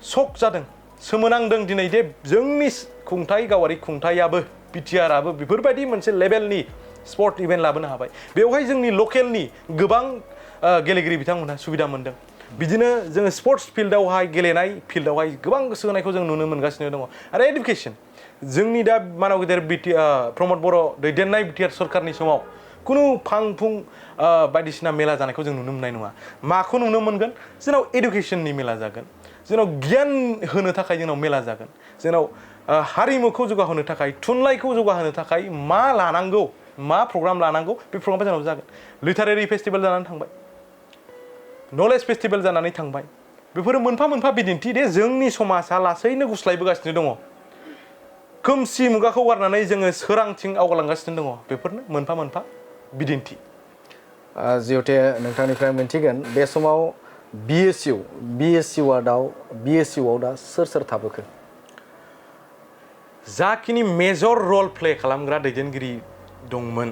शक जादों सोमोनांदों दिनै दे जोंनि खुंथाय गावारि खुंथायाबो बिटिआरआबो बेफोरबायदि मोनसे लेभेलनि स्पर्ट इभेन्ट लाबोनो हाबाय बेवहाय जोंनि लकेलनि गोबां गेलेगिरि बिथांमोनहा सुबिदा मोन्दों बिदिनो जोङो स्पर्ट्स फिल्डआवहाय गेलेनाय फिल्डआवहाय गोबां गोसो होनायखौ जों नुनो मोनगासिनो दङ आरो एडुकेसन जोंनि दा मानाव गेदेर प्रमद बर' दैदेननाय बिटिआर सरकारनि समाव कुनु फांफुं बायदिसिना मेला जानायखौ जों नुनो मोननाय नङा माखौ नुनो मोनगोन जोंनाव एडुकेसननि मेला जागोन जोंनाव गियान होनो थाखाय जोंनाव मेला जागोन जोंनाव हारिमुखौ जौगाहोनो थाखाय थुनलाइखौ जौगाहोनो थाखाय मा लानांगौ मा प्रग्राम लानांगौ बे प्रग्रामा जोंनाव जागोन लिटारेरि फेस्टिभेल जानानै थांबाय नलेज फेस्टिभेल जानानै थांबाय बेफोरो मोनफा मोनफा बिदिन्थि दे जोंनि समाजा लासैनो गुस्लायबोगासिनो दङ खोमसि मुगाखौ गारनानै जोङो सोरांथिं आवगायलांगासिनो दङ बेफोरनो मोनफा मोनफा बिदिन्थि जिहेतु नोंथांनिफ्राय मोनथिगोन बे समाव बिएसइउआव दा सोर थाबोखो जाखिनि मेजर रल प्ले खालामग्रा दैदेनगिरि दंमोन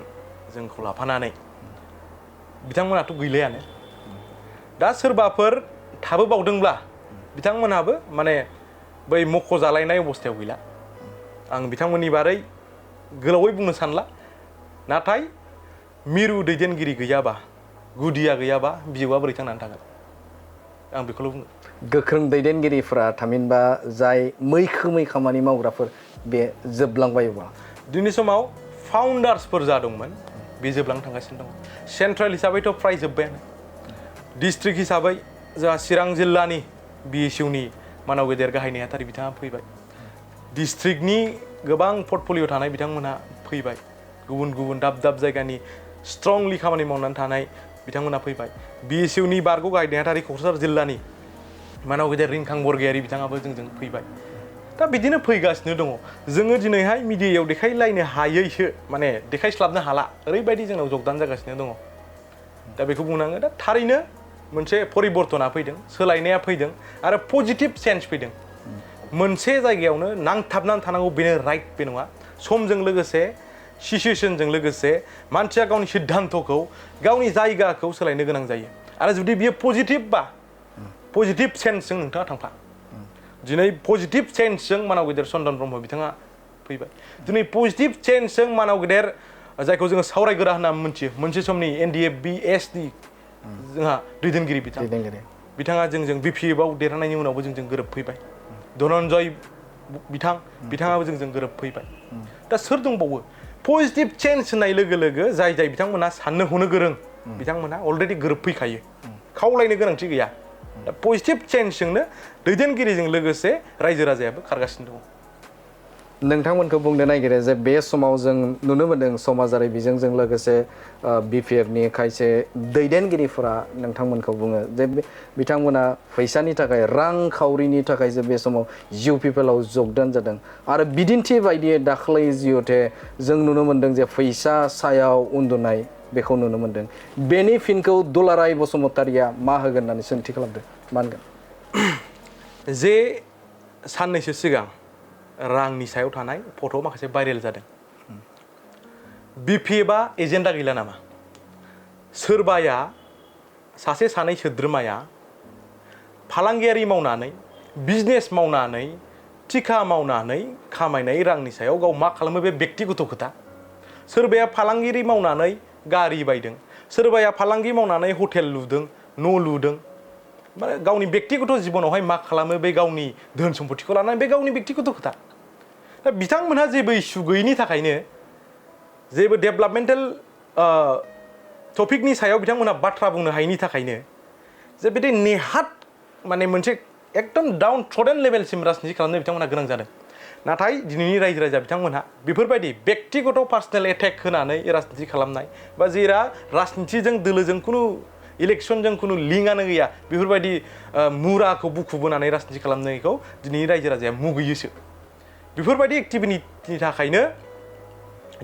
जोंखौ लाफानानै बिथांमोनाथ' गैलायानो दा सोरबाफोर थाबोबावदोंब्ला बिथांमोनहाबो माने बै मख'जालायनाय अबस्थायाव गैला आं बिथांमोननि बारै गोलावै बुंनो सानला नाथाय मिरु दैदेनगिरि गैयाबा गुदिया गैयाबा बिजौआ बोरै थांनानै थागोन आं बेखौल' बुङो गोख्रों दैदेनगिरिफोरा थामहिनबा जाय मैखोमै खामानि मावग्राफोर बे जोबलांबायोबा दिनै समाव फाउन्डार्सफोर जा दंमोन बे जोबलांनो थांगासिनो दङ सेन्ट्रेल हिसाबैथ' फ्राय जोब्बायानो डिस्ट्रिक्ट हिसाबै जोंहा चिरां जिल्लानि बिएसइउनि मानाव गेदेर गाहाय नेहाथारि बिथाङा फैबाय डिस्ट्रिक्टनि गोबां पर्टफलिय' थानाय बिथांमोनहा फैबाय गुबुन गुबुन दाब दाब जायगानि स्ट्रंलि खामानि मावनानै थानाय बिथांमोना फैबाय BSUनि बारग' गाहाय नेहाथारि क'क्राझार जिल्लानि मानाव गेदेर रिंखां बरगयारि बिथाङाबो जोंजों फैबाय दा बिदिनो फैगासिनो दङ जोङो दिनैहाय मिडियायाव देखायलायनो हायैसो माने देखायस्लाबनो हाला ओरैबायदि जोंनाव जगदान जागासिनो दङ दा बेखौ बुंनाङो दा थारैनो मोनसे परिबर्तना फैदों सोलायनाया फैदों आरो पजिटिभ चेन्ज फैदों मोनसे जायगायावनो नांथाबनानै थानांगौ बेनो राइट बे नङा समजों लोगोसे सिचुएशनजों लोगोसे मानसिया गावनि सिद्धान्तखौ गावनि जायगाखौ सोलायनो गोनां जायो आरो जुदि बियो पजिटिभ बा पजिटिभ सेन्सजों नोंथाङा थांफा दिनै पजिटिभ चेन्जजों मानाव गेदेर चन्दन ब्रह्म बिथाङा फैबाय दिनै पजिटिभ चेन्जजों मानाव गेदेर जायखौ जोङो सावरायगोरा होनना मिथियो मोनसे समनि NDFBSनि जोंहा दैदेनगिरि बिथाङा जोंजों BPFआव देरहानायनि उनावबो जोंजों गोरोबफैबाय धनन्जय बिथाङाबो जोंजों गोरोबफैबाय दा सोर दंबावो पजिटिभ चेन्ज होननाय लोगो लोगो जाय बिथांमोना साननो हनो गोरों बिथांमोना अलरेडि गोरोबफैखायो खावलायनो गोनांथि गैया दा पजिटिभ चेन्जजोंनो दैदेनगिरिजों लोगोसे रायजो राजायाबो खारगासिनो दङ नोंथांमोनखौ बुंनो नागिरो जे बे समाव जों नुनो मोन्दों समाजारि बिजोंजों लोगोसे BPFनि खायसे दैदेनगिरिफोरा नोंथांमोनखौ बुङो जे बिथांमोना फैसानि थाखाय रांखावरिनि थाखाय जे बे समाव UPPLआव जगदान जादों आरो बिदिन्थि बायदियै दाख्लै जिहथे जों नुनो मोन्दों जे फैसा सायाव उन्दुनाय बेखौ नुनो मोन्दों बेनि फिनखौ दुलाराय बसुमतारिया मा होगोन होननानै सोंथि खालामदों मा होनगोन जे साननैसो सिगां रांनि सायाव थानाय फट' माखासे भाइरेल जादों BPFआ एजेन्डा गैला नामा सोरबाया सासे सानै सोद्रोमाया फालांगियारि मावनानै बिजनेस मावनानै थिखा मावनानै खामायनाय रांनि सायाव गाव मा खालामो बे बेक्तिगत खोथा सोरबाया फालांगिरि मावनानै गारि बायदों सोरबाया फालांगि मावनानै हटेल लुदों न' लुदों माने गावनि बेक्तिगत जिबनावहाय मा खालामो बे गावनि धोन सम्पतिखौ लानानै बे गावनि बेक्तिगत खोथा दा बिथांमोनहा जेबो इस्यु गैयिनि थाखायनो जेबो डेभेलपमेन्टेल टपिकनि सायाव बिथांमोनहा बाथ्रा बुंनो हायैनि थाखायनो जे बिदि नेहात माने मोनसे एकदम डाउन ट्रडेन लेभेलसिम राजनिति खालामनो बिथांमोनहा गोनां जादों नाथाय दिनैनि रायजो राजा बिथांमोनहा बेफोरबायदि बेक्तिगत पार्सनेल एटेक होनानै राजनिति खालामनाय बा जेरा राजनितिजों दोलोजों खुनु इलेक्सनजों खुनु लिंकआनो गैया बेफोरबायदि मुराखौ बुखुबोनानै राजनिति खालामनायखौ दिनैनि रायजो राजाया मुगैयोसो बेफोरबायदि एक्टिभिटिनि थाखायनो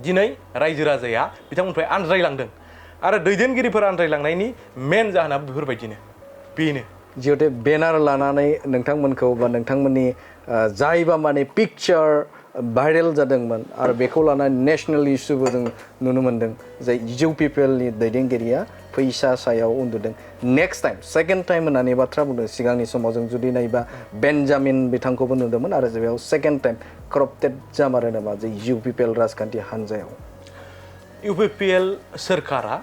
दिनै रायजो राजाया बिथांमोननिफ्राय आनज्रायलांदों आरो दैदेनगिरिफोर आनज्रायलांनायनि मेन जाहोना बेफोरबायदिनो बेनो जिहेतु बेनार लानानै नोंथांमोनखौ बा नोंथांमोननि जायबा माने पिक्चार भाइरेल जादोंमोन आरो बेखौ लानानै नेशनेल इस्युबो जों नुनो मोन्दों जे UPPLनि दैदेनगिरिया फैसा सायाव उन्दुदों नेक्स्ट टाइम सेकेन्ड टाइम होननानै बाथ्रा बुंदों सिगांनि समाव जों जुदि नायोबा बेन्जामिन बिथांखौबो नुदोंमोन आरो बेयाव सेकेन्ड टाइम करप्टेड जामारो नामा जे UPPL राजखान्थि हान्जायाव UPPL सोरखारा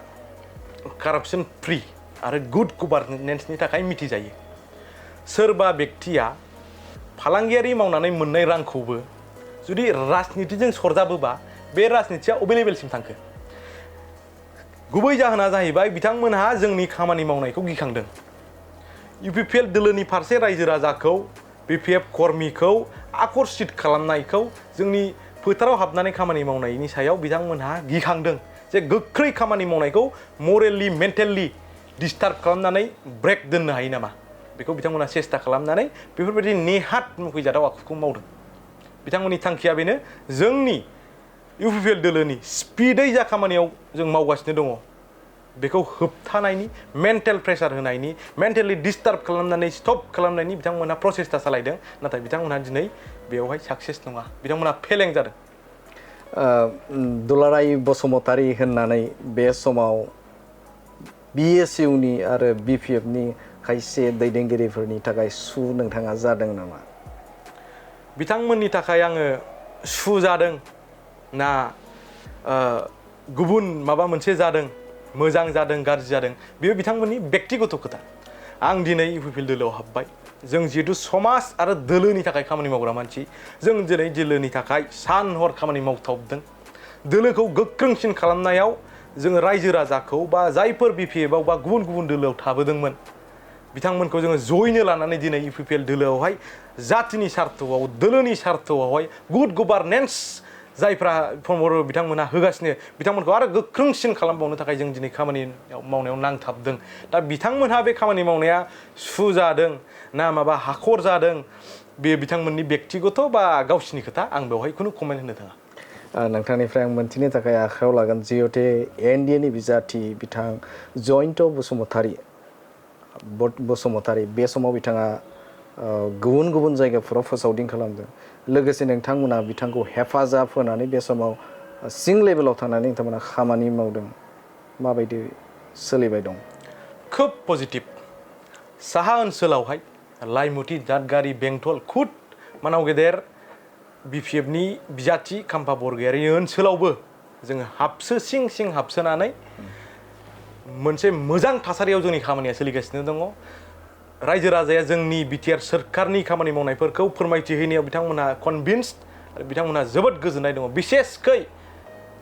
कारापसन फ्रि आरो गुड गभार्नेन्सनि थाखाय मिथिजायो सोरबा बेक्तिया फालांगियारि मावनानै मोननाय रांखौबो जुदि राजनितिजों सरजाबोबा बे राजनितिया अबे लेभेलसिम थांखो गुबै जाहोना जाहैबाय बिथांमोनहा जोंनि खामानि मावनायखौ गिखांदों UPPL दोलोनि फारसे रायजो राजाखौ BPF कर्मिखौ आकर्षित खालामनायखौ जोंनि फोथाराव हाबनानै खामानि मावनायनि सायाव बिथांमोनहा गिखांदों जे गोख्रै खामानि मावनायखौ मरेलि मेन्टेलि डिस्टार्ब खालामनानै ब्रेक दोननो हायो नामा बेखौ बिथांमोनहा सेस्था खालामनानै बेफोरबायदि नेहात मुगैजाथाव आखुखौ मावदों बिथांमोननि थांखिया बेनो जोंनि UPPL दोलोनि स्पिडै जा खामानियाव जों मावगासिनो दङ बेखौ होबथानायनि मेन्टेल प्रेसार होनायनि मेन्टेलि डिस्टार्ब खालामनानै स्टप खालामनायनि बिथांमोनहा प्रसेस्टा सालायदों नाथाय बिथांमोनहा दिनै बेवहाय साक्सेस नङा बिथांमोनहा फेलें जादों दुलाराय बसुमतारी होननानै बे समाव BSUनि आरो BPFनि खायसे दैदेनगिरिफोरनि थाखाय सु नोंथाङा जादों नामा बिथांमोननि थाखाय आङो सु जादों ना गुबुन माबा मोनसे जादों मोजां जादों गाज्रि जादों बेयो बिथांमोननि बेक्तिगत खोथा आं दिनै UPPL दोलोआव हाबबाय जों जिहेतु समाज आरो दोलोनि थाखाय खामानि मावग्रा मानसि जों दिनै दोलोनि थाखाय सान हर खामानि मावथाबदों दोलोखौ गोख्रोंसिन खालामनायाव जोङो रायजो राजाखौ बा जायफोर BPFआव बा गुबुन गुबुन दोलोआव थाबोदोंमोन बिथांमोनखौ जोङो जयैनो लानानै दिनै UPPL दोलोआवहाय जातिनि सार्थआव दोलोनि सार्थआवहाय गुड गभार्नेन्स जायफ्रा प्रमद बर' बिथांमोना होगासिनो बिथांमोनखौ आरो गोख्रोंसिन खालामबावनो थाखाय जों दिनै खामानि मावनायाव नांथाबदों दा बिथांमोनहा बे खामानि मावनाया जादों ना माबा हाखर जादों बे बिथांमोननि बेक्तिगत बा गावसिनि खोथा आं बेवहाय खुनु कमेन्ट होनो थाङा नोंथांनिफ्राय आं मोनथिनो थाखाय आखायाव लागोन जिहेते एनडिएनि बिजाथि बिथां जयन्त बसुमतारी बे समाव बिथाङा गुबुन गुबुन जायगाफोराव फोसावदिं खालामदों लोगोसे नोंथांमोना बिथांखौ हेफाजाब होनानै बे समाव सिं लेभेलाव थांनानै नोंथांमोना खामानि मावदों माबायदि सोलिबाय दं खोब पजिटिभ साहा ओनसोलावहाय लाइमुथि दादगारि बेंटल खुद मानाव गेदेर बिपिएफनि बिजाथि खाम्फा बरगयारि ओनसोलावबो जोङो हाबसो सिं हाबसोनानै मोनसे मोजां थासारियाव जोंनि खामानिया सोलिगासिनो दङ रायजो राजाया जोंनि बिटिआर सोरखारनि खामानि मावनायफोरखौ फोरमायथि होनायाव बिथांमोनहा कनभिन्सड आरो बिथांमोनहा जोबोद गोजोननाय दङ बिसेसकै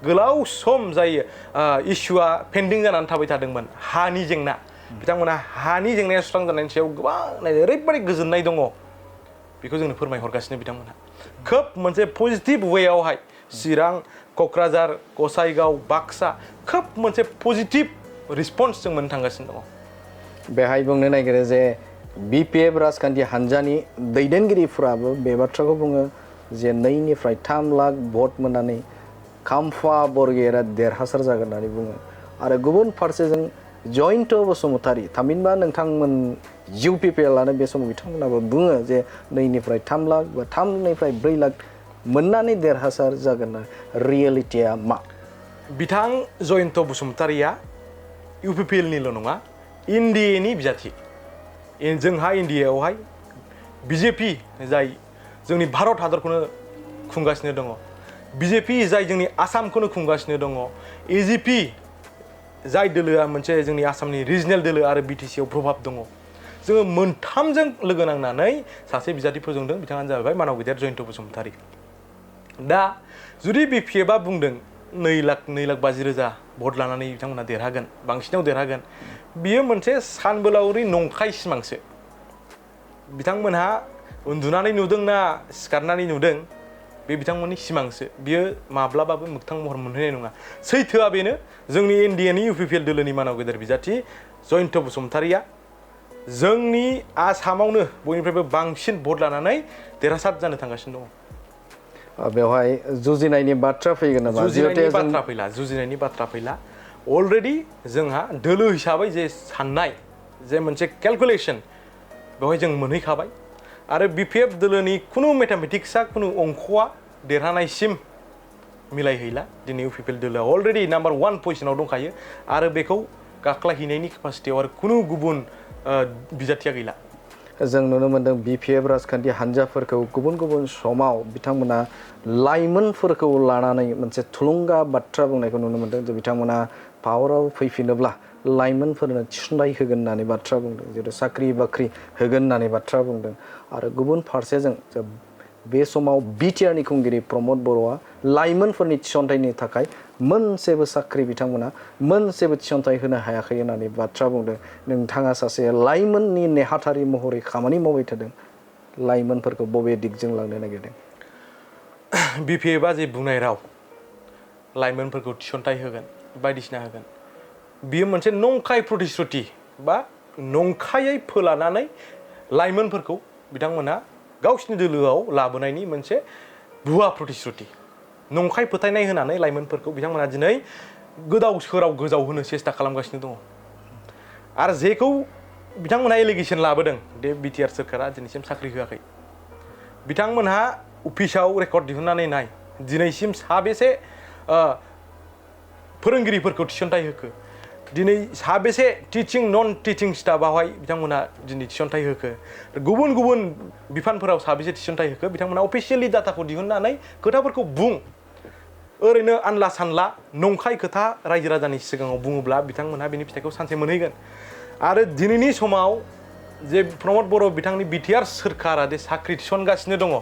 गोलाव सम जायो इस्युआ पेन्डिं जानानै थाबाय थादोंमोन हानि जेंना बिथांमोनहा हानि जेंनाया सुस्रांजानायनि सायाव गोबां ओरैबायदि गोजोननाय दङ बेखौ जोंनो फोरमायहरगासिनो बिथांमोनहा खोब मोनसे पजिटिभ वेआवहाय चिरां क'क्राझार गसाइगाव बाक्सा खोब मोनसे पजिटिभ रिस्पन्स जों मोननो थांगासिनो दङ बेहाय बुंनो नागिरो जे बिपिएफ राजखान्थि हान्जानि दैदेनगिरिफ्राबो बे बाथ्राखौ बुङो जे 2निफ्राय 3 लाख भट मोननानै खाम्फा बरगयारिया देरहासार जागोन होननानै बुङो आरो गुबुन फारसेजों जयन्त बसुमतारी थामहिनबा नोंथांमोन इउपिपिएलआनो बे समाव बिथांमोनाबो बुङो जे 2निफ्राय 3 लाख बा 3निफ्राय 4 लाख मोननानै देरहासार जागोन रियेलिटिया मा बिथां जयन्त बसुमतारीया इउपिपिएलनिल' नङा इन्डियानि बिजाथि जोंहा इन्डियायावहाय बिजेपि जाय जोंनि भारत हादरखौनो खुंगासिनो दङ बिजेपि जाय जोंनि आसामखौनो खुंगासिनो दङ एजिपि जाय दोलोआ मोनसे जोंनि आसामनि रिजनेल दोलो आरो बिटिसिआव प्रभाब दङ जोङो मोनथामजों लोगो नांनानै सासे बिजाथि फोजोंदों बिथाङानो जाबाय मानाव गेदेर जयन्त बसुमतारी दा जुदि बिपिएफआ बुंदों 2 लाख 50,000 भट लानानै बिथांमोना देरहागोन बांसिनाव देरहागोन बियो मोनसे सानबोलावरि नंखाय सिमांसो बिथांमोनहा उन्दुनानै नुदोंना सिखारनानै नुदों बे बिथांमोननि सिमांसो बियो माब्लाबाबो मोगथां महर मोनहैनाय नङा सैथोआ बेनो जोंनि इन्डियानि इउपिपिएल दोलोनि मानाव गेदेर बिजाथि जयन्त बसुमतारीया जोंनि आसामावनो बयनिफ्रायबो बांसिन भट लानानै देरहासार जानो थांगासिनो दङ बेवहाय जुजिनायनि बाथ्रा फैगोन नामा जुजिनायनि बाथ्रा फैला अलरेडि जोंहा दोलो हिसाबै जे साननाय जे मोनसे केलकुलेसन बेवहाय जों मोनहैखाबाय आरो बिपिएफ दोलोनि खुनु मेथामेटिक्सआ खुनु अंकआ देरहानायसिम मिलायहैला दिनै इउपिपिएल दोलोआ अलरेडि नाम्बार 1 पजिशनाव दंखायो आरो बेखौ गाख्लायहैनायनि केपासिटियाव आरो खुनु गुबुन बिजाथिया गैला जों नुनो मोन्दों बिपिएफ राजखान्थि हान्जाफोरखौ गुबुन गुबुन समाव बिथांमोना लाइमोनफोरखौ लानानै मोनसे थुलुंगा बाथ्रा बुंनायखौ नुनो मोन्दों जे बिथांमोना पावाराव फैफिनोब्ला लाइमोनफोरनो थिसननाय होगोन होननानै बाथ्रा बुंदों जेरै साख्रि बाख्रि होगोन होननानै बाथ्रा बुंदों आरो गुबुन फारसेजों बे समाव बिटिआरनि खुंगिरि प्रमद बर'आ लाइमोनफोरनि थिसनथाइनि थाखाय मोनसेबो साख्रि बिथांमोना मोनसेबो थिसनथाइ होनो हायाखै होननानै बाथ्रा बुंदों नोंथाङा सासे लाइमोननि नेहाथारि महरै खामानि मावबाय थादों लाइमोनफोरखौ बबे दिगजों लांनो नागिरदों बिपिएफआ जे बुंनाय राव लाइमोनफोरखौ थिसनथाइ होगोन बायदिसिना होगोन बियो मोनसे नंखाय प्रतिश्रुति बा नंखायै फोलानानै लाइमोनफोरखौ बिथांमोना गावसिनि दोलोआव लाबोनायनि मोनसे भुवा प्रतिश्रुति नंखाय फोथायनाय होनानै लाइमोनफोरखौ बिथांमोना दिनै गोदाव सोराव गोजाव होनो सेस्था खालामगासिनो दङ आरो जेखौ बिथांमोनहा एलिगेसन लाबोदों बे बिटिआर सोरखारा दिनैसिम साख्रि होआखै बिथांमोनहा अफिसाव रेकर्ड दिहुननानै नाय दिनैसिम साबेसे फोरोंगिरिफोरखौ थिसनथाइ होखो दिनै साबेसे टिचिं नन टिचिं स्टाफआवहाय बिथांमोनहा दिनै थिसनथाइ होखो गुबुन गुबुन बिफानफोराव साबेसे थिसनथाइ होखो बिथांमोनहा अफिसियेलि डाटाखौ दिहुननानै खोथाफोरखौ बुं ओरैनो आनला सानला नंखाय खोथा रायजो राजानि सिगाङाव बुङोब्ला बिथांमोनहा बेनि फिथाइखौ सानसे मोनहैगोन आरो दिनैनि समाव जे प्रमद बर' बिथांनि बिटिआर सोरखारा जे साख्रि थिसनगासिनो दङ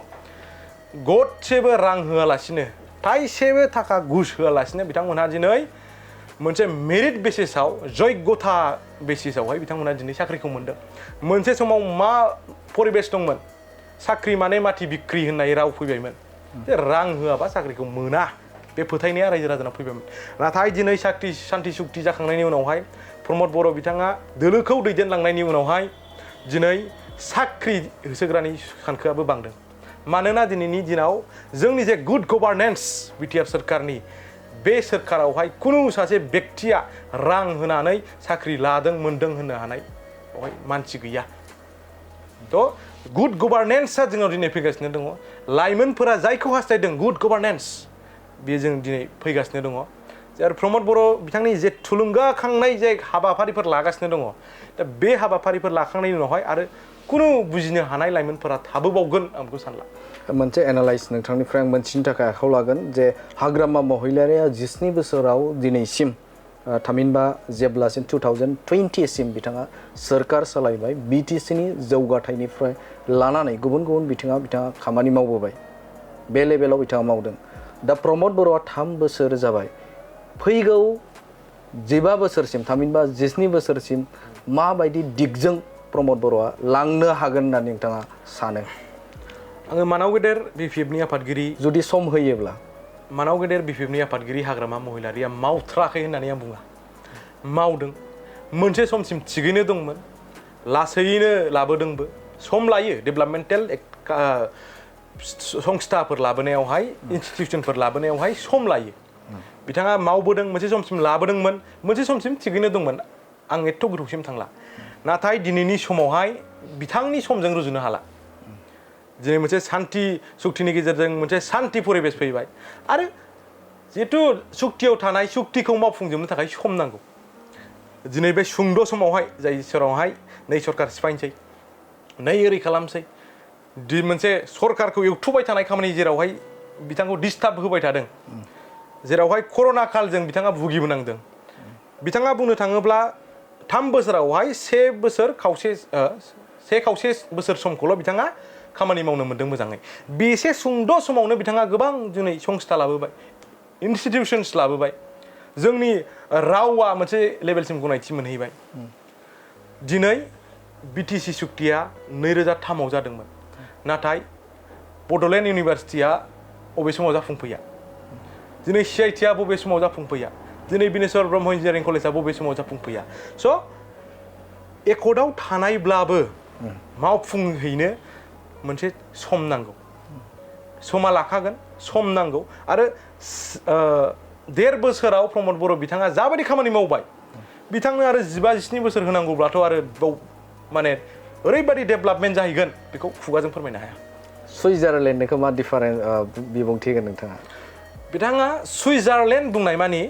गदसेबो रां होआलासिनो थाइसेबो थाखा घुस होआलासिनो बिथांमोनहा दिनै मोनसे मेरिट बेसिसाव जयगथा बेसिसावहाय बिथांमोनहा दिनै साख्रिखौ मोनदों मोनसे समाव मा परिबेस दंमोन साख्रि माने माथि बिक्रि होननाय राव फैबायमोन जे रां होआबा साख्रिखौ मोना बे फोथायनाया रायजो राजानाव फैबायमोन नाथाय दिनै सान्ति सुक्ति जाखांनायनि उनावहाय प्रमद बर' बिथाङा दोलोखौ दैदेनलांनायनि उनावहाय दिनै साख्रि होसोग्रानि सानखोआबो बांदों मानोना दिनैनि दिनाव जोंनि जे गुड गभार्नेन्स बिटिआर सोरखारनि बे सोरखारावहाय कुनु सासे बेक्तिया रां होनानै साख्रि लादों मोनदों होननो हानाय बेवहाय मानसि गैया थ' गुड गभार्नेन्सआ जोंनाव दिनै फैगासिनो दङ लाइमोनफोरा जायखौ हास्थायदों गुड गभार्नेन्स बेयो जों दिनै फैगासिनो दङ आरो प्रमद बर' बिथांनि जे थुलुंगाखांनाय जे हाबाफारिफोर लागासिनो दङ दा बे हाबाफारिफोर लाखांनायनि उनावहाय आरो कुनु बुजिनो हानाय लाइमोनफोरा थाबोबावगोन आं बेखौ सानला मोनसे एनालाइज नोंथांनिफ्राय आं मोनथिनो थाखाय आखायाव लागोन जे हाग्रामा महिलारिया 17 बोसोराव दिनैसिम थामहिनबा जेब्लासिम 2020 सिम बिथाङा सोरखार सालायबाय बिटिसिनि जौगाथायनिफ्राय लानानै गुबुन गुबुन बिथाङा खामानि मावबोबाय बे लेभेलाव बिथाङा मावदों दा प्रमद बर'आ 3 बोसोर जाबाय फैगौ 15 बोसोरसिम थामहिनबा 17 बोसोरसिम माबायदि दिगजों प्रमद बर'आ लांनो हागोन होननानै नोंथाङा सानो आङो मानाव गेदेर बिपिएफनि आफादगिरि जुदि सम होयोब्ला मानाव गेदेर बिपिएफनि आफादगिरि हाग्रामा महिलारिया मावथ्राखै होननानै आं बुङा मावदों मोनसे समसिम थिगैनो दंमोन लासैनो लाबोदोंबो सम लायो डेभेलपमेन्टेल संस्थाफोर लाबोनायावहाय इनस्टिटिउसनफोर लाबोनायावहाय सम लायो बिथाङा मावबोदों मोनसे समसिम लाबोदोंमोन मोनसे समसिम थिगैनो दंमोन आं एथ' गोथौसिम थांला नाथाय दिनैनि समावहाय बिथांनि समजों रुजुनो हाला दिनै मोनसे सान्ति सुक्तिनि गेजेरजों मोनसे सान्ति परिबेस फैबाय आरो जिहेतु सुक्तियाव थानाय सुक्तिखौ मावफुंजोबनो थाखाय सम नांगौ दिनै बे सुंद' समावहाय जाय सेरावहाय नै सरकार सिफायनोसै नै ओरै खालामसै मोनसे सरकारखौ एवथुबाय थानाय खामानि जेरावहाय बिथांखौ डिस्टार्ब होबाय थादों जेरावहाय कर'ना कालजों बिथाङा भुगिबोनांदों बिथाङा बुंनो थाङोब्ला 3 बोसोरावहाय 1 बोसोर खावसे बोसोर समखौल' बिथाङा खामानि मावनो मोन्दों मोजाङै बेसे सुंद' समावनो बिथाङा गोबां दिनै संस्था लाबोबाय इनस्टिटिउसन्स लाबोबाय जोंनि रावा मोनसे लेभेलसिम गनायथि मोनहैबाय दिनै बिटिसि सुक्तिया 2003 आव जादोंमोन नाथाय बड'लेण्ड इउनिभारसिटिया बबे समाव जाफुंफैया दिनै सिआइटिआ बबे समाव जाफुंफैया दिनै बिनेश्वर ब्रह्म इन्जिनियारिं कलेजआ बबे समाव जाफुंफैया स' एकर्डआव थानायब्लाबो मावफुंहैनो मोनसे सम नांगौ समा लाखागोन सम नांगौ आरो 1.5 बोसोराव प्रमद बर' बिथाङा जाबायदि खामानि मावबाय बिथांनो आरो 15-17 बोसोर होनांगौब्लाथ' आरो बाव माने ओरैबायदि डेभेलपमेन्ट जाहैगोन बेखौ खुगाजों फोरमायनो हाया सुइजारलेण्डनिखौ मा डिफारेन्स बिबुंथि होगोन नोंथाङा बिथाङा सुइजारलेण्ड बुंनाय मानि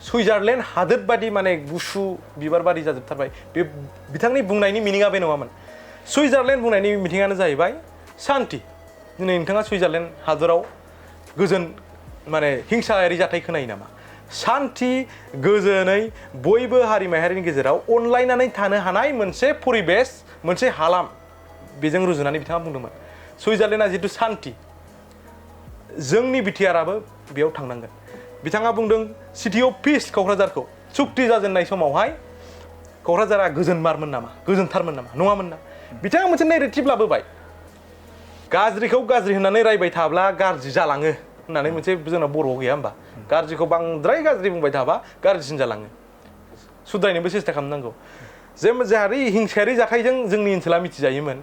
सुइजारलेण्ड हादोर बादि माने गुसु बिबार बादि जाजोबथारबाय बे बिथांनि बुंनायनि मिनिङा बे नङामोन सुइजारलेण्ड बुंनायनि मिनिङानो जाहैबाय सान्ति दिनै नोंथाङा सुइजारलेण्ड हादराव गोजोन माने हिंसायारि जाथाय खोनायो नामा सान्ति गोजोनै बयबो हारि माहारिनि गेजेराव अनलायनानै थानो हानाय मोनसे परिबेस मोनसे हालाम बेजों रुजुनानै बिथाङा बुंदोंमोन सुइजारलेण्डआ जितु सान्ति जोंनि बिटिआरआबो बेयाव थांनांगोन बिथाङा बुंदों सिटि अफ पिस क'क्राझारखौ सुक्ति जाजेननाय समावहाय क'क्राझारा गोजोनमारमोन नामा गोजोनथारमोन नामा नङामोन ना बिथाङा मोनसे नेरेटिभ लाबोबाय गाज्रिखौ गाज्रि होननानै रायबाय थाब्ला गाज्रि जालाङो होननानै मोनसे जोंनाव बर'आव गैया होमबा गाज्रिखौ बांद्राय गाज्रि बुंबाय थाबा गाज्रिसिन जालाङो सुद्रायनोबो सेस्था खालामनांगौ जे जाहाथे हिंसायारि जाथायजों जोंनि ओनसोला मिथिजायोमोन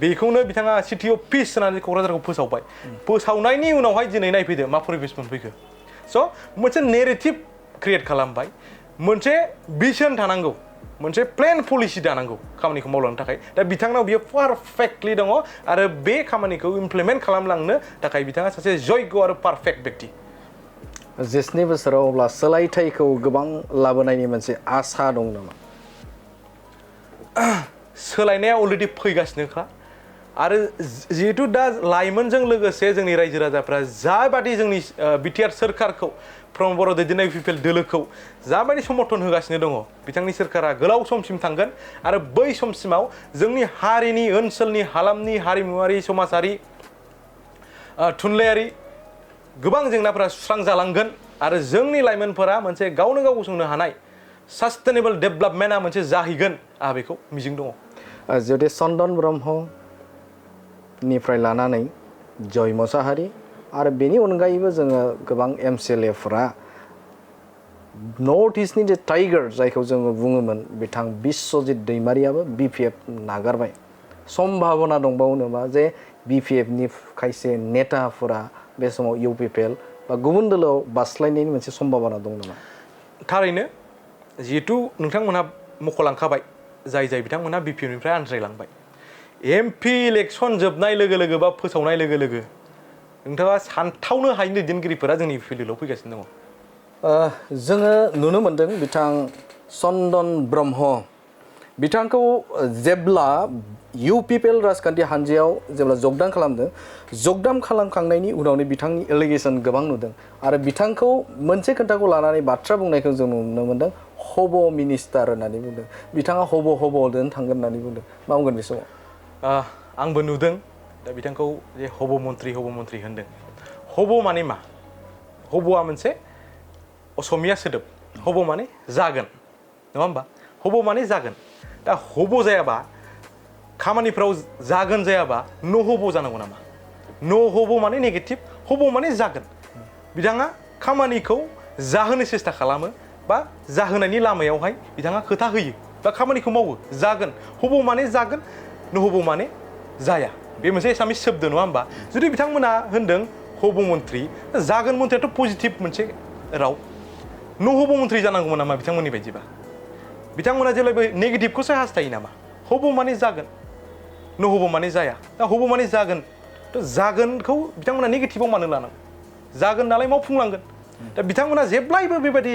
बेखौनो बिथाङा सिटि अफ पिस होननानै क'क्राझारखौ फोसावबाय फोसावनायनि उनावहाय दिनै नायफैदो मा परिबेस मोनफैखो स' मोनसे नेरेटिभ क्रिएट खालामबाय मोनसे भिजन थानांगौ मोनसे प्लेन पलिसि दानांगौ खामानिखौ मावलांनो थाखाय दा बिथांनाव बियो पारफेक्टलि दङ आरो बे खामानिखौ इमप्लिमेन्ट खालामलांनो थाखाय बिथाङा सासे जयग' आरो पारफेक्ट बेक्ति 17 बोसोराव अब्ला सोलायथायखौ गोबां लाबोनायनि मोनसे आसा दं नामा सोलायनाया अलरेडि फैगासिनोखा आरो जिहेतु दा लाइमोनजों लोगोसे जोंनि रायजो राजाफ्रा जाबादि जोंनि बिटिआर सोरखारखौ प्रमद बर' दैदेननाय इउपिपिएल दोलोखौ जाबायदि समर्थन होगासिनो दङ बिथांनि सोरखारा गोलाव समसिम थांगोन आरो बै समसिमाव जोंनि हारिनि ओनसोलनि हालामनि हारिमुवारि समाजारि थुनलाइयारि गोबां जेंनाफोरा सुस्रांजालांगोन आरो जोंनि लाइमोनफोरा मोनसे गावनो गाव गसंनो हानाय सास्टेनेबल डेभेलपमेन्टआ मोनसे जाहैगोन आंहा बेखौ मिजिं दङ जुदि चन्दन ब्रह्मनिफ्राय लानानै जय मोसाहारि आरो बेनि अनगायैबो जोङो गोबां एमसिएलएफोरा नर्थ इस्टनि जे टाइगार जायखौ जोङो बुङोमोन बिथां बिश्वजित दैमारियाबो बिपिएफ नागारबाय सम्भावना दंबावो नामा जे बिपिएफनि खायसे नेताफोरा बे समाव इउपिपिएल बा गुबुन दोलोआव बास्लायनायनि मोनसे सम्भावना दं नामा? थारैनो जिहेतु नोंथांमोनहा मख'लांखाबाय जाय बिथांमोनहा बिपिएफनिफ्राय आनज्रायलांबाय एमपि इलेक्सन जोबनाय लोगो लोगो बा फोसावनाय लोगो लोगो नोंथाङा सानथावनो हायै दैदेनगिरिफोरा जोंनि फिल्डआव फैगासिनो दङ। जोङो नुनो मोनदों बिथां चन्दन ब्रह्म बिथांखौ जेब्ला इउपिपिएल राजखान्थि हान्जायाव जेब्ला जगदान खालामदों जगदान खालामखांनायनि उनावनो बिथांनि एलिगेसन गोबां नुदों आरो बिथांखौ मोनसे खोथाखौ लानानै बाथ्रा बुंनायखौ जों नुनो मोनदों हब मिनिस्टार होननानै बुंदों बिथाङा हब'जों थांगोन होननानै बुंदों मा बुंगोन बे समाव? आंबो नुदों दा बिथांखौ जे हब मन्त्रि होनदों हब माने मा? हब'आ मोनसे असमिया सोदोब हब माने जागोन नङा होमबा? हब माने जागोन दा हब जायाबा खामानिफ्राव जागोन जायाबा न हब जानांगौ नामा? न हब माने नेगेटिभ हब माने जागोन बिथाङा खामानिखौ जाहोनो सेस्था खालामो बा जाहोनायनि लामायावहाय बिथाङा खोथा होयो बा खामानिखौ मावो जागोन हब माने जागोन न हब माने जाया बे मोनसे एसामिस शब्द नङा होमबा? जुदि बिथांमोना होनदों हब मन्त्रि जागोन मन्थ्रियाथ' पजिटिभ मोनसे राव न हब मन्त्रि जानांगौमोन नामा बिथांमोननि बायदिबा? बिथांमोना जेब्लायबो नेगेटिभखौसो हास्थायो नामा? हब माने जागोन न हब माने जाया दा हब माने जागोन जागोनखौ बिथांमोना नेगेटिभआव मानो लानांगौ? जागोन नालाय मावफुंलांगोन दा बिथांमोना जेब्लायबो बेबायदि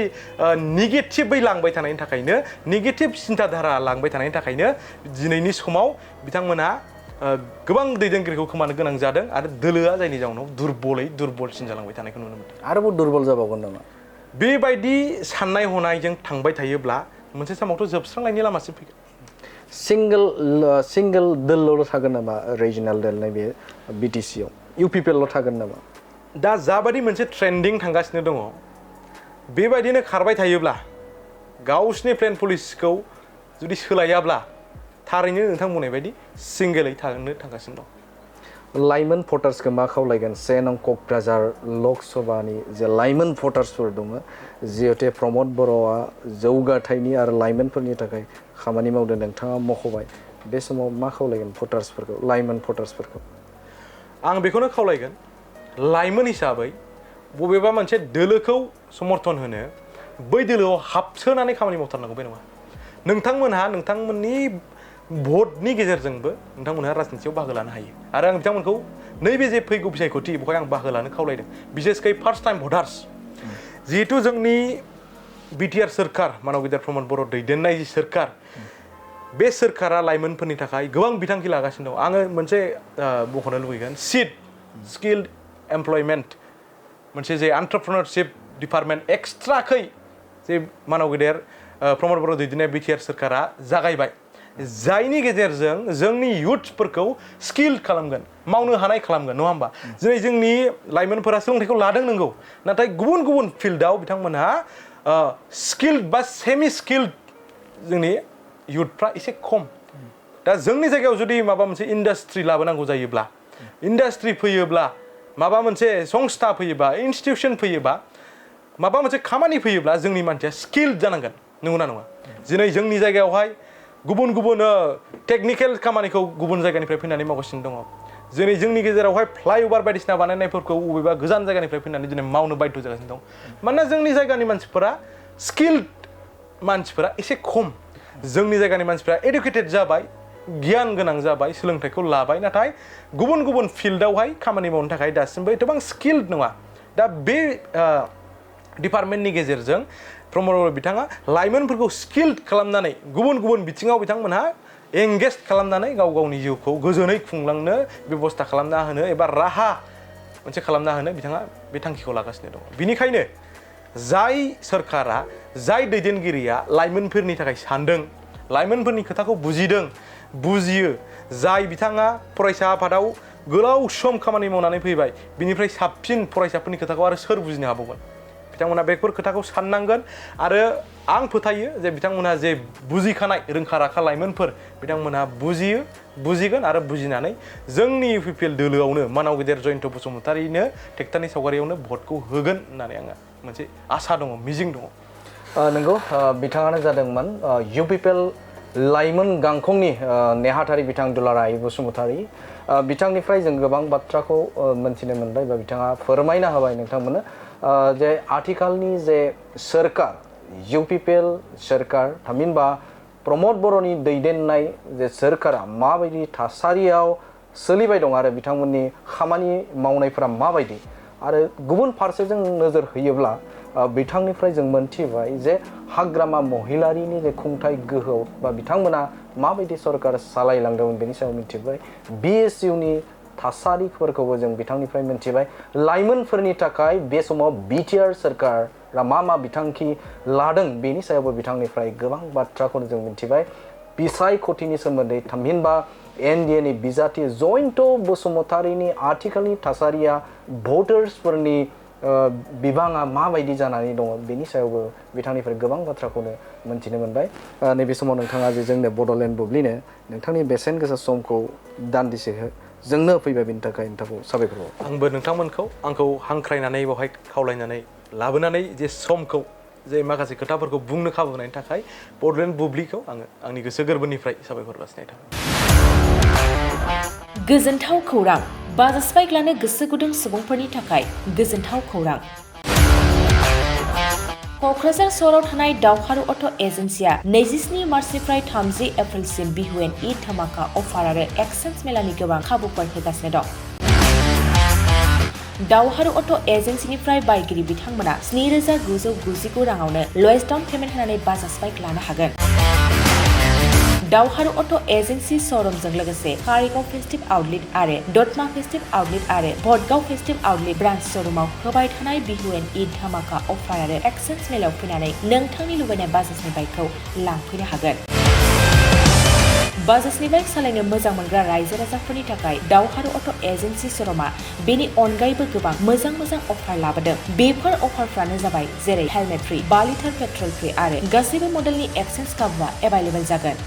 नेगेटिभै लांबाय थानायनि थाखायनो नेगेटिभ सिन्थाधारा लांबाय थानायनि थाखायनो दिनैनि समाव बिथांमोना गोबां दैदेनगिरिखौ खोमानो गोनां जादों आरो दोलोआ जायनि जाउनाव दुरबलसिन जालांबाय थानायखौ नुनो मोनदों। आरोबाव दुरबल जाबावगोन नामा? बेबायदि साननाय हनायजों थांबाय थायोब्ला मोनसे समावथ' जोबस्रांनायनि लामासिम फैगोन। सिंगल दोलल' थागोन नामा रिजनाल दोल नैबे बिटिसिआव इउपिपिएल' थागोन नामा? दा जाबादि मोनसे ट्रेन्डिं थांगासिनो दङ बेबायदिनो खारबाय थायोब्ला गावसिनि प्लेन पलिसिखौ जुदि सोलायाब्ला थारैनो नोंथां बुंनाय बायदि सिंगेलै थांगासिनो दं। लाइमोन भटार्सखौ मा खावलायगोन? 1 नं क'क्राझार लकसभानि जे लाइमोन भटार्सफोर दङ जिहेतु प्रमद बर'आ जौगाथायनि आरो लाइमोनफोरनि थाखाय खामानि मावदों नोंथाङा मख'बाय बे समाव मा खावलायगोन भटार्सफोरखौ लाइमोन भटार्सफोरखौ? आं बेखौनो खावलायगोन लाइमोन हिसाबै बबेबा मोनसे दोलोखौ समर्थन होनो बै दोलोआव हाबसोनानै खामानि मावथारनांगौ बे नङा। नोंथांमोनहा नोंथांमोननि भटनि गेजेरजोंबो नोंथांमोनहा राजनितियाव बाहागो लानो हायो आरो आं बिथांमोनखौ नैबे जे फैगौ बिसायख'थि बेवहाय आं बाहागो लानो खावलायदों बिसेसकै फार्स्ट टाइम भटार्स जिहेतु जोंनि बिटिआर सोरखार मानव गेदेर प्रमद बर' दैदेननाय जि सोरखार बे सोरखारा लाइमोनफोरनि थाखाय गोबां बिथांखि लागासिनो दं। आङो मोनसे मख'नो लुबैगोन सिड स्किल्ड एमप्लयमेन्ट मोनसे जे एन्टारप्रेनारशिप डिपार्टमेन्ट एक्सट्राखै जे मानव गेदेर प्रमद बर' दैदेननाय बिटिआर सोरखारा जागायबाय जायनि गेजेरजों जोंनि इयुथ्सफोरखौ स्किल्ड खालामगोन मावनो हानाय खालामगोन नङा होमबा? जेरै जोंनि लाइमोनफोरा सोलोंथाइखौ लादों नंगौ नाथाय गुबुन फिल्डआव बिथांमोनहा स्किल्ड बा सेमि स्किल्ड जोंनि इयुथफ्रा एसे खम। दा जोंनि जायगायाव जुदि माबा मोनसे इन्डास्ट्रि लाबोनांगौ जायोब्ला इन्डास्ट्रि फैयोब्ला माबा मोनसे संस्था फैयोबा इनस्टिटिउसन फैयोबा माबा मोनसे खामानि फैयोब्ला जोंनि मानसिया स्किल्ड जानांगोन नंगौना नङा? दिनै जोंनि जायगायावहाय गुबुन टेकनिकेल खामानिखौ गुबुन जायगानिफ्राय फैनानै मावगासिनो दङ। दिनै जोंनि गेजेरावहाय फ्लाइअभार बायदिसिना बानायनायफोरखौ बबेबा गोजान जायगानिफ्राय फैनानै दिनै मावनो बाध्य जागासिनो दं। मानोना जोंनि जायगानि मानसिफोरा स्किल्ड मानसिफोरा एसे खम। जोंनि जायगानि मानसिफोरा एडुकेटेड जाबाय गियान गोनां जाबाय सोलोंथाइखौ लाबाय नाथाय गुबुन फिल्डआवहाय खामानि मावनो थाखाय दासिमबो एथबां स्किल्ड नङा। दा बे डिपार्टमेन्टनि गेजेरजों प्रमद बर' बिथाङा लाइमोनफोरखौ स्किल्ड खालामनानै गुबुन बिथिङाव बिथांमोनहा एंगेज खालामनानै गावनि जिउखौ गोजोनै खुंलांनो बेबस्था खालामना होनो एबा राहा मोनसे खालामना होनो बिथाङा बे थांखिखौ लागासिनो दङ। बिनिखायनो जाय सोरखारा जाय दैदेनगिरिया लाइमोनफोरनि थाखाय सानदों लाइमोनफोरनि खोथाखौ बुजियो जाय बिथाङा फरायसा आफादाव गोलाव सम खामानि मावनानै फैबाय बिनिफ्राय साबसिन फरायसाफोरनि खोथाखौ आरो सोर बुजिनो हाबावगोन? बिथांमोना बेफोर खोथाखौ साननांगोन आरो आं फोथायो जे बिथांमोनहा जे बुजिखानाय रोंखा राखा लाइमोनफोर बिथांमोनहा बुजिगोन आरो बुजिनानै जोंनि इउपिपिएल दोलोआवनो मानाव गेदेर जयन्त बसुमतारीनो टेक्टारनि सावगारियावनो भटखौ होगोन होननानै आङो मोनसे आसा दङ मिजिं दङ नंगौ बिथाङानो जादोंमोन इउपिपिएल लाइमोन गांखंनि नेहाथारि बिथां दुलाराय बसुमतारी बिथांनिफ्राय जों गोबां बाथ्राखौ मोनथिनो मोनबाय बा बिथाङा फोरमायना होबाय नोंथांमोननो जे आथिखालनि जे सोरखार इउपिपिएल सोरखार थामहिनबा प्रमद बर'नि दैदेननाय जे सोरखारा माबायदि थासारियाव सोलिबाय दं आरो बिथांमोननि खामानि मावनायफोरा माबायदि आरो गुबुन फारसेजों नोजोर होयोब्ला बिथांनिफ्राय जों मोनथिबाय जे हाग्रामा महिलारिनि जे खुंथाय गोहो बा बिथांमोना माबायदि सरकार सालायलांदोंमोन बेनि सायाव मिथिबाय बिएसइउनि थासारिफोरखौबो जों बिथांनिफ्राय मिथिबाय लाइमोनफोरनि थाखाय बे समाव बिटिआर सरकारा मा बिथांखि लादों बेनि सायावबो बिथांनिफ्राय गोबां बाथ्राखौनो जों मिथिबाय बिसायख'थिनि सोमोन्दै थामहिनबा एनडिएनि बिजाथि जयन्त बसुमतारीनि आथिखालनि थासारिया भटार्सफोरनि बिबाङा माबायदि जानानै दङ बेनि सायावबो बिथांनिफ्राय गोबां बाथ्राखौनो मोनथिनो मोनबाय नैबे समाव नोंथाङा जे जोंनो बड'लेण्ड बुब्लिनो नोंथांनि बेसेन गोसा समखौ दान्दिसे जोंनो फैबाय बेनि थाखाय नोंथांखौ साबायखर बावो आंबो नोंथांमोनखौ आंखौ हांख्रायनानै बेवहाय खावलायनानै लाबोनानै जे समखौ जे माखासे खोथाफोरखौ बुंनो खाबु होनायनि थाखाय बड'लेण्ड बुब्लिखौ आङो आंनि गोसो गोरबोनिफ्राय साबायखर जासिनाय थाबाय गोजोनथाव खौरां बाजाज बाइक लानो गोसो गुदुं सुबुंफोरनि थाखाय गोजोनथाव खौरां क'क्राझार सहराव थानाय दावहारु अट' एजेन्सिया 27 मार्चनिफ्राय 30 एप्रिलसिम बिहु एन्ड ईद धामाका अफार आरो एक्सचेन्ज मेलानि गोबां खाबुफोर होगासिनो दं दावहारु अट' एजेन्सिनिफ्राय बायगिरि बिथांमोना 7,999 राङावनो लवेस्ट डाउन पेमेन्ट होनानै बाजाज बाइक लानो हागोन दावहारु अट' एजेन्सि श'रुमजों लोगोसे कारिगाव फेस्टिभ आउटलेट आरो दतमा फेस्टिभ आउटलेट आरो भटगाव फेस्टिभ आउटलेट ब्रान्च श'रुमाव होबाय थानाय बिहु एन्ड ईद धामाका अफार आरो एक्सचेन्ज मेलायाव फैनानै नोंथांनि लुबैनाय बाजाजनि बाइकखौ लांफैनो हागोन बाजाजनि बाइक सालायनो मोजां मोनग्रा रायजो राजाफोरनि थाखाय दावहारु अट' एजेन्सि श'रुमा बेनि अनगायैबो गोबां मोजां अफार लाबोदों बेफोर अफारफ्रानो जाबाय जेरै helmet free 5 litre petrol free आरो गासैबो मडेलनि एक्सचेन्ज खाबुआ एभेलेबल जागोन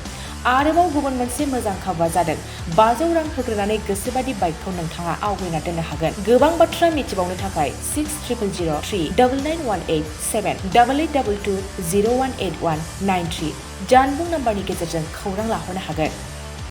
आरोबाव गुबुन मोनसे मोजां खाबुआ जादों 500 रां होग्रोनानै गोसोबादि बाइकखौ नोंथाङा आवगायना दोननो हागोन गोबां बाथ्रा मिथिबावनो थाखाय 600039878822018193 जानबुं नाम्बारनि गेजेरजों खौरां लाहरनो हागोन